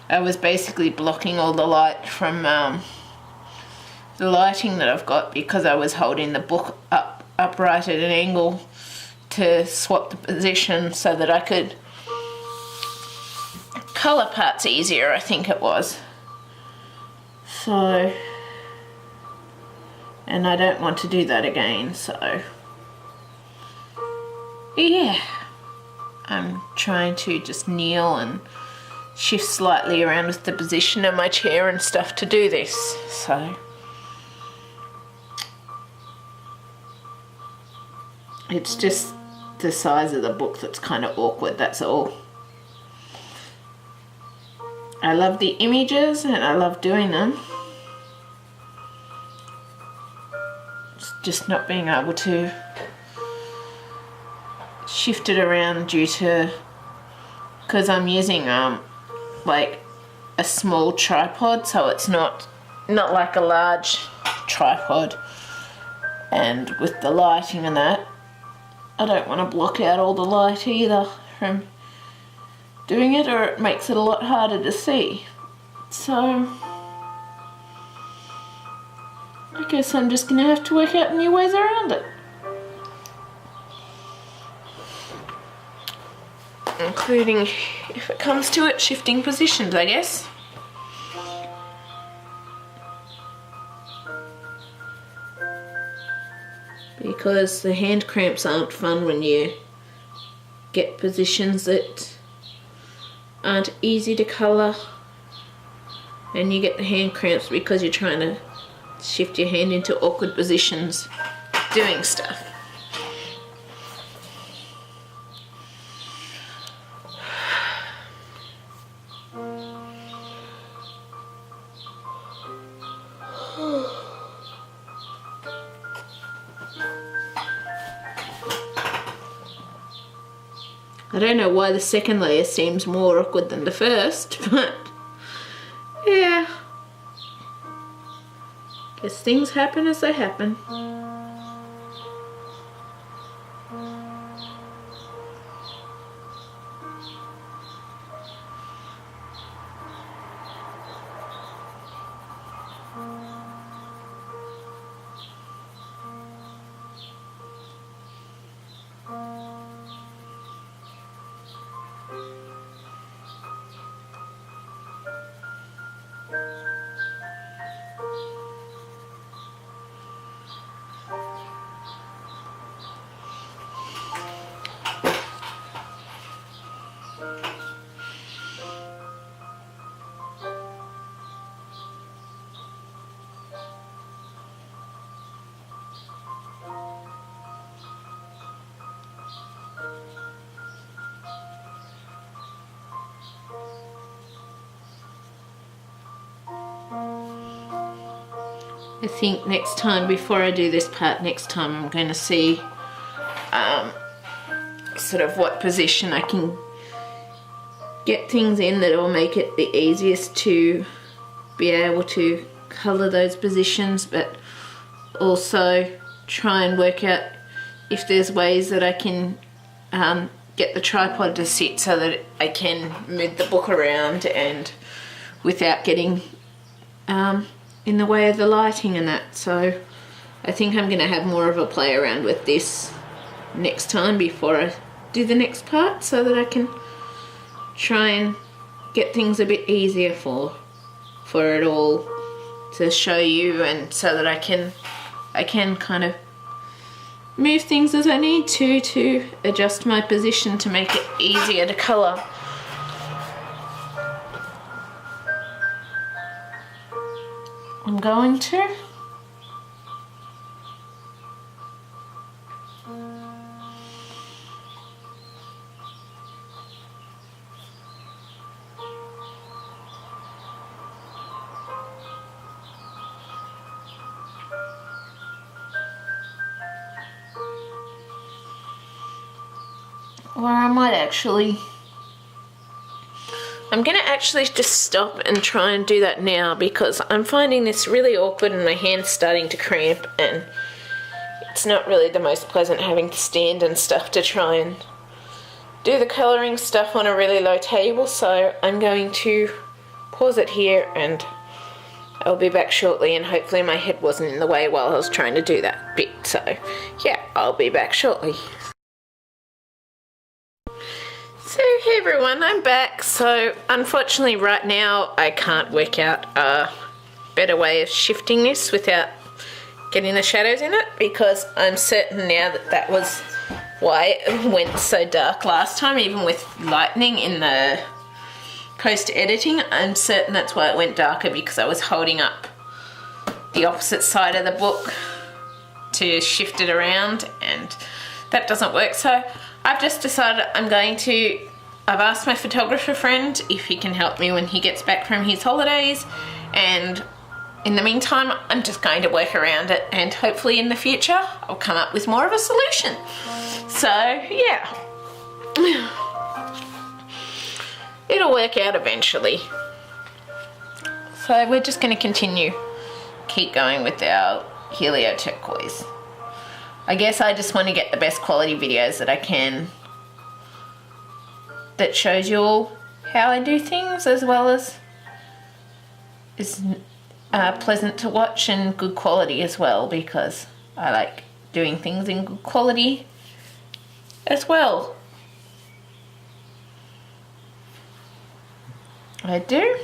I was basically blocking all the light from the lighting that I've got, because I was holding the book upright at an angle to swap the position so that I could colour parts easier, I think it was. So, and I don't want to do that again, so yeah, I'm trying to just kneel and shift slightly around with the position of my chair and stuff to do this. So it's just the size of the book that's kind of awkward, that's all. I love the images and I love doing them. It's just not being able to shift it around due to, because I'm using like a small tripod, so it's not like a large tripod, and with the lighting and that, I don't want to block out all the light either from doing it, or it makes it a lot harder to see. So I guess I'm just gonna have to work out new ways around it, including, if it comes to it, shifting positions, I guess. Because the hand cramps aren't fun when you get positions that aren't easy to colour, and you get the hand cramps because you're trying to shift your hand into awkward positions doing stuff. I don't know why the second layer seems more awkward than the first, but yeah. Guess things happen as they happen. I think next time, before I do this part, next time I'm going to see sort of what position I can get things in that will make it the easiest to be able to colour those positions, but also try and work out if there's ways that I can get the tripod to sit so that I can move the book around and without getting in the way of the lighting and that. So I think I'm going to have more of a play around with this next time before I do the next part, so that I can try and get things a bit easier for it all to show you, and so that I can kind of move things as I need to adjust my position to make it easier to colour. I'm going to. Or I might actually, I'm going to actually just stop and try and do that now, because I'm finding this really awkward and my hand's starting to cramp, and it's not really the most pleasant having to stand and stuff to try and do the colouring stuff on a really low table. So I'm going to pause it here and I'll be back shortly, and hopefully my head wasn't in the way while I was trying to do that bit. So yeah, I'll be back shortly. So hey everyone, I'm back. So unfortunately right now I can't work out a better way of shifting this without getting the shadows in it, because I'm certain now that that was why it went so dark last time, even with lightning in the post-editing. I'm certain that's why it went darker, because I was holding up the opposite side of the book to shift it around, and that doesn't work. So I've just decided I've asked my photographer friend if he can help me when he gets back from his holidays, and in the meantime I'm just going to work around it, and hopefully in the future I'll come up with more of a solution. So yeah, it'll work out eventually. So we're just going to keep going with our Helio Turquoise. I guess I just want to get the best quality videos that I can that shows you all how I do things, as well as is pleasant to watch and good quality as well, because I like doing things in good quality as well. I do.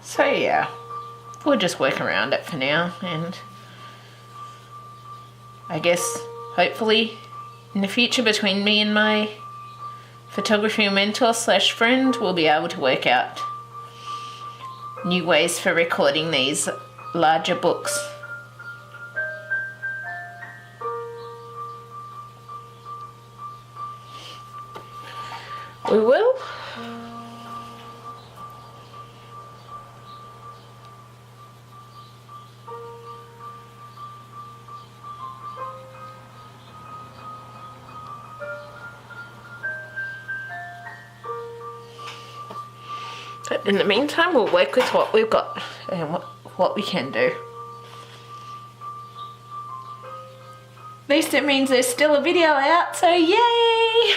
So yeah, we'll just work around it for now, and I guess hopefully in the future between me and my photography mentor / friend we'll be able to work out new ways for recording these larger books. We will. But in the meantime, we'll work with what we've got and what we can do. At least it means there's still a video out, so yay!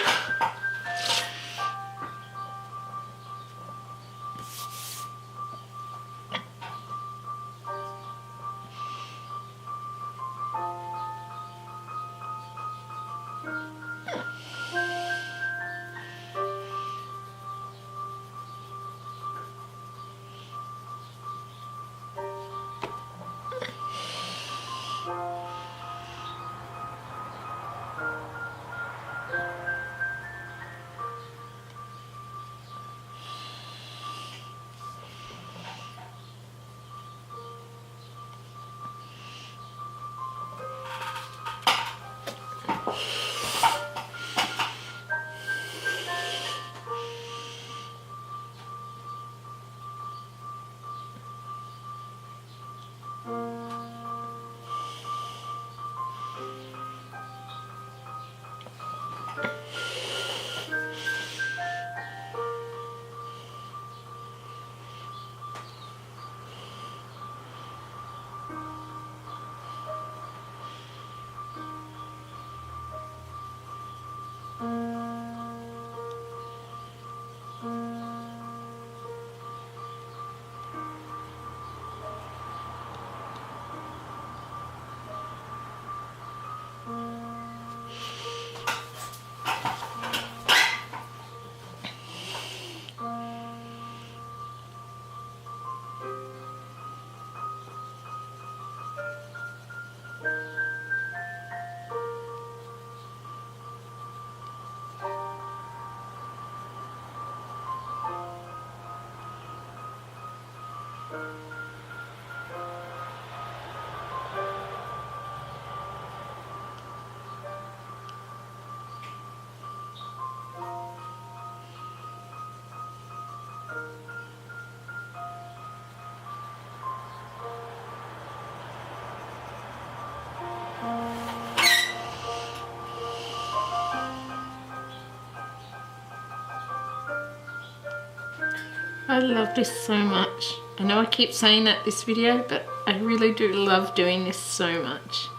I love this so much. I know I keep saying that this video, but I really do love doing this so much.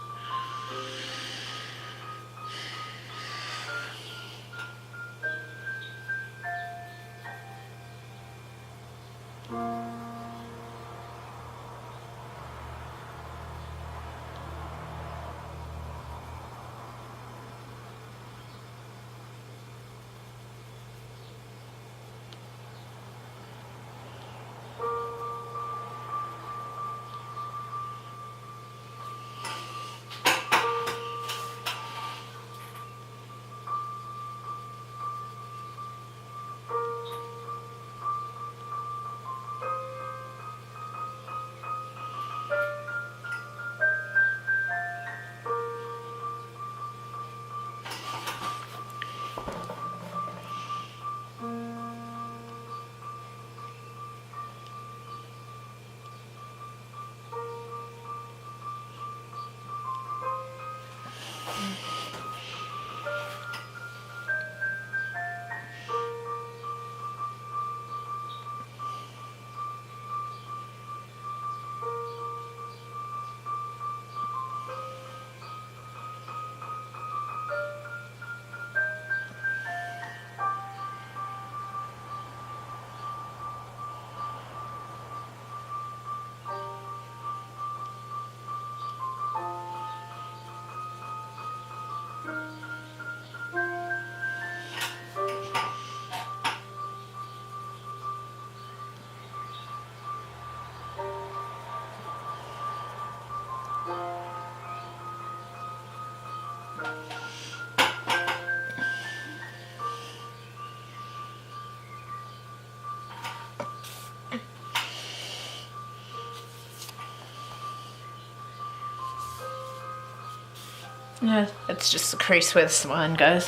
No, it's just the crease where the spine goes.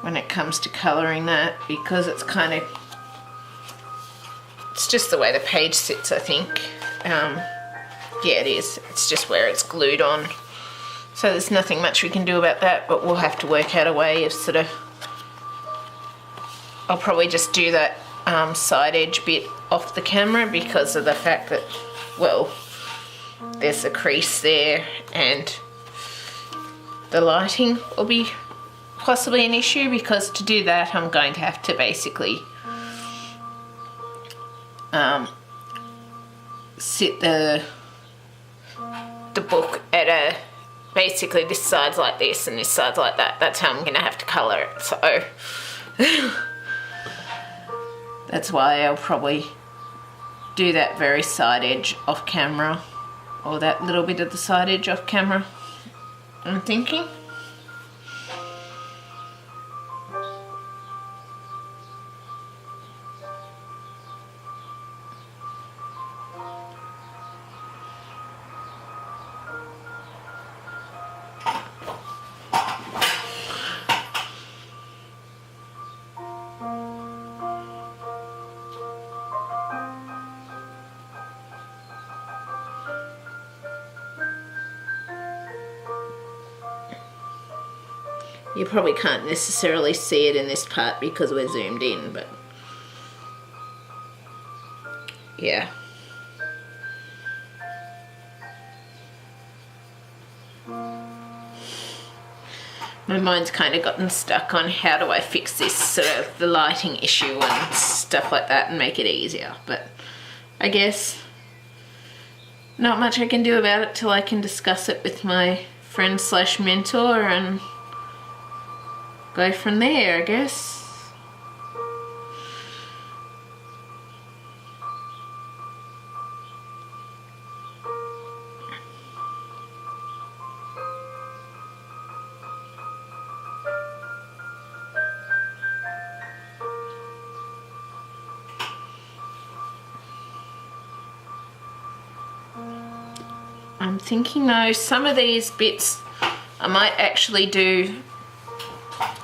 When it comes to colouring that, because it's kind of, it's just the way the page sits, I think. Yeah, it is. It's just where it's glued on. So there's nothing much we can do about that, but we'll have to work out a way of sort of, I'll probably just do that side edge bit off the camera because of the fact that, well, there's a crease there and the lighting will be possibly an issue, because to do that I'm going to have to basically sit the book at a, basically this side's like this and this side's like that. That's how I'm going to have to colour it. So that's why I'll probably do that very side edge off camera, or that little bit of the side edge off camera, I'm thinking. You probably can't necessarily see it in this part because we're zoomed in, but yeah. My mind's kind of gotten stuck on how do I fix this sort of the lighting issue and stuff like that and make it easier, but I guess not much I can do about it till I can discuss it with my friend slash mentor and go from there, I guess. I'm thinking though, some of these bits I might actually do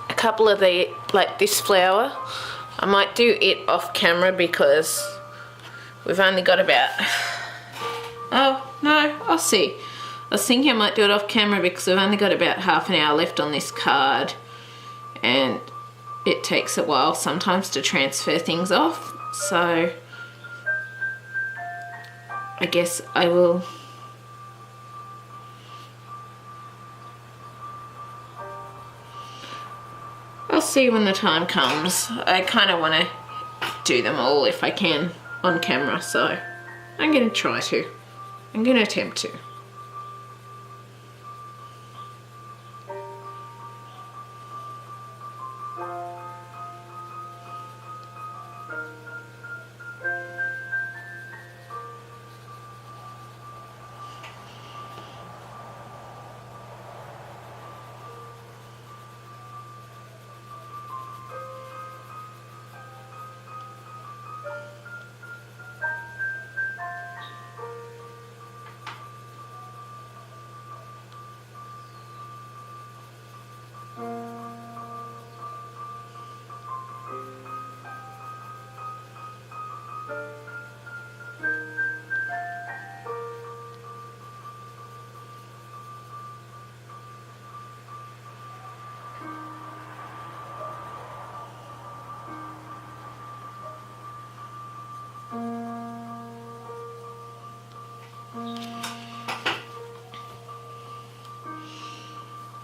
a couple of the, like this flower, I might do it off camera because we've only got about, oh no, I'll see. I was thinking I might do it off camera because we've only got about half an hour left on this card and it takes a while sometimes to transfer things off, so I guess I will I'll see when the time comes. I kind of want to do them all if I can on camera, so I'm going to try to. I'm going to attempt to.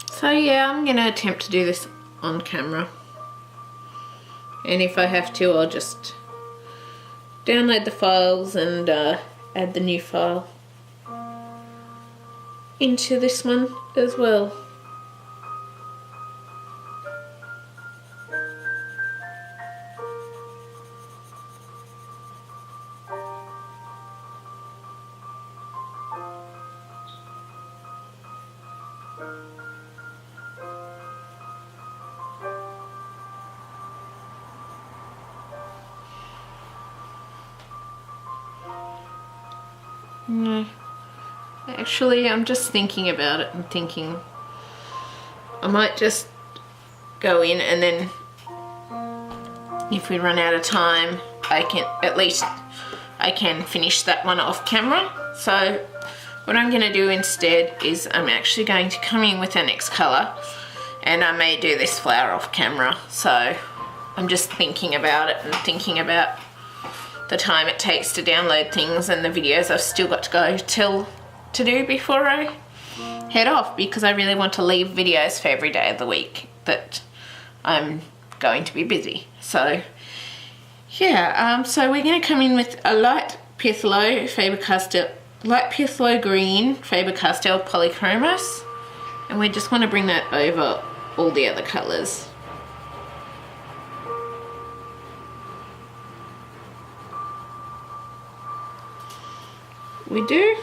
So yeah, I'm going to attempt to do this on camera, and if I have to I'll just download the files and add the new file into this one as well. No. Actually, I'm just thinking about it and thinking I might just go in, and then if we run out of time, I can finish that one off camera. So what I'm going to do instead is I'm actually going to come in with our next colour, and I may do this flower off camera. So I'm just thinking about it and thinking about the time it takes to download things and the videos I've still got to go to do before I head off, because I really want to leave videos for every day of the week that I'm going to be busy. So yeah, so we're going to come in with a light Phthalo green Fabercastell Polychromos, and we just want to bring that over all the other colours. We do.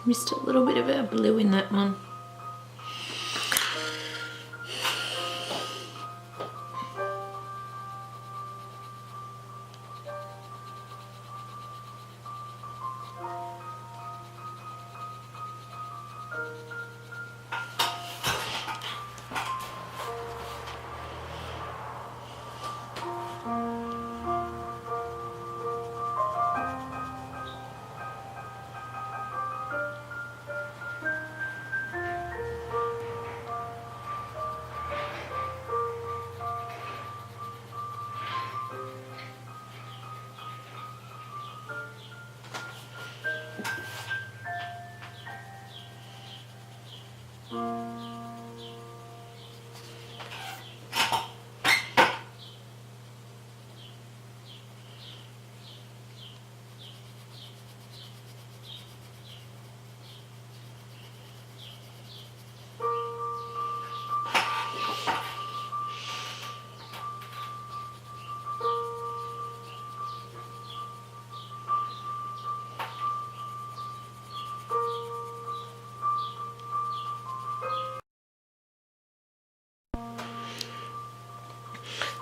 Missed a little bit of our blue in that one.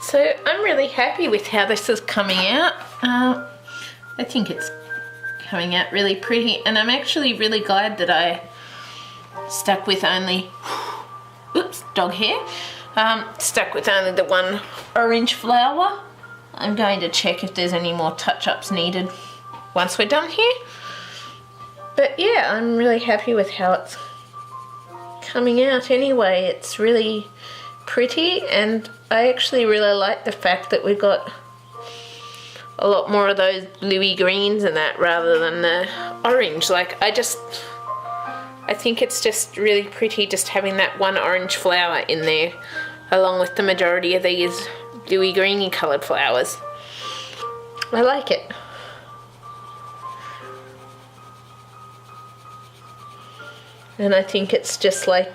So I'm really happy with how this is coming out. I think it's coming out really pretty, and I'm actually really glad that I stuck with only, oops, dog hair, stuck with only the one orange flower. I'm going to check if there's any more touch-ups needed once we're done here. But yeah, I'm really happy with how it's coming out anyway. It's really pretty, and I actually really like the fact that we've got a lot more of those bluey greens and that rather than the orange. Like, I think it's just really pretty just having that one orange flower in there along with the majority of these bluey greeny coloured flowers. I like it. And I think it's just like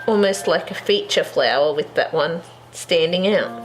almost like a feature flower with that one standing out.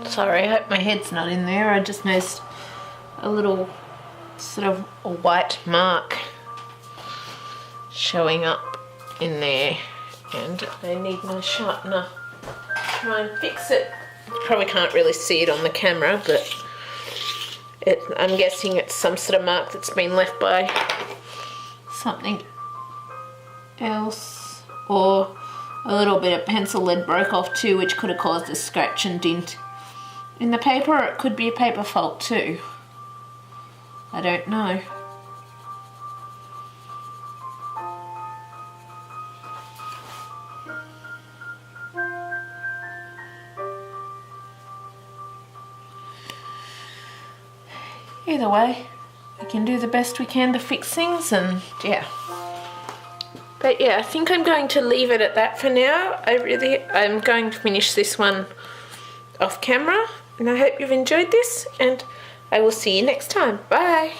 Sorry, I hope my head's not in there. I just noticed a little sort of a white mark showing up in there, and I need my sharpener to try and fix it. You probably can't really see it on the camera, but I'm guessing it's some sort of mark that's been left by something else, or a little bit of pencil lead broke off too, which could have caused a scratch and dent in the paper, or it could be a paper fault too. I don't know. Either way, we can do the best we can to fix things, and yeah. But yeah, I think I'm going to leave it at that for now. I'm going to finish this one off camera, and I hope you've enjoyed this, and I will see you next time. Bye!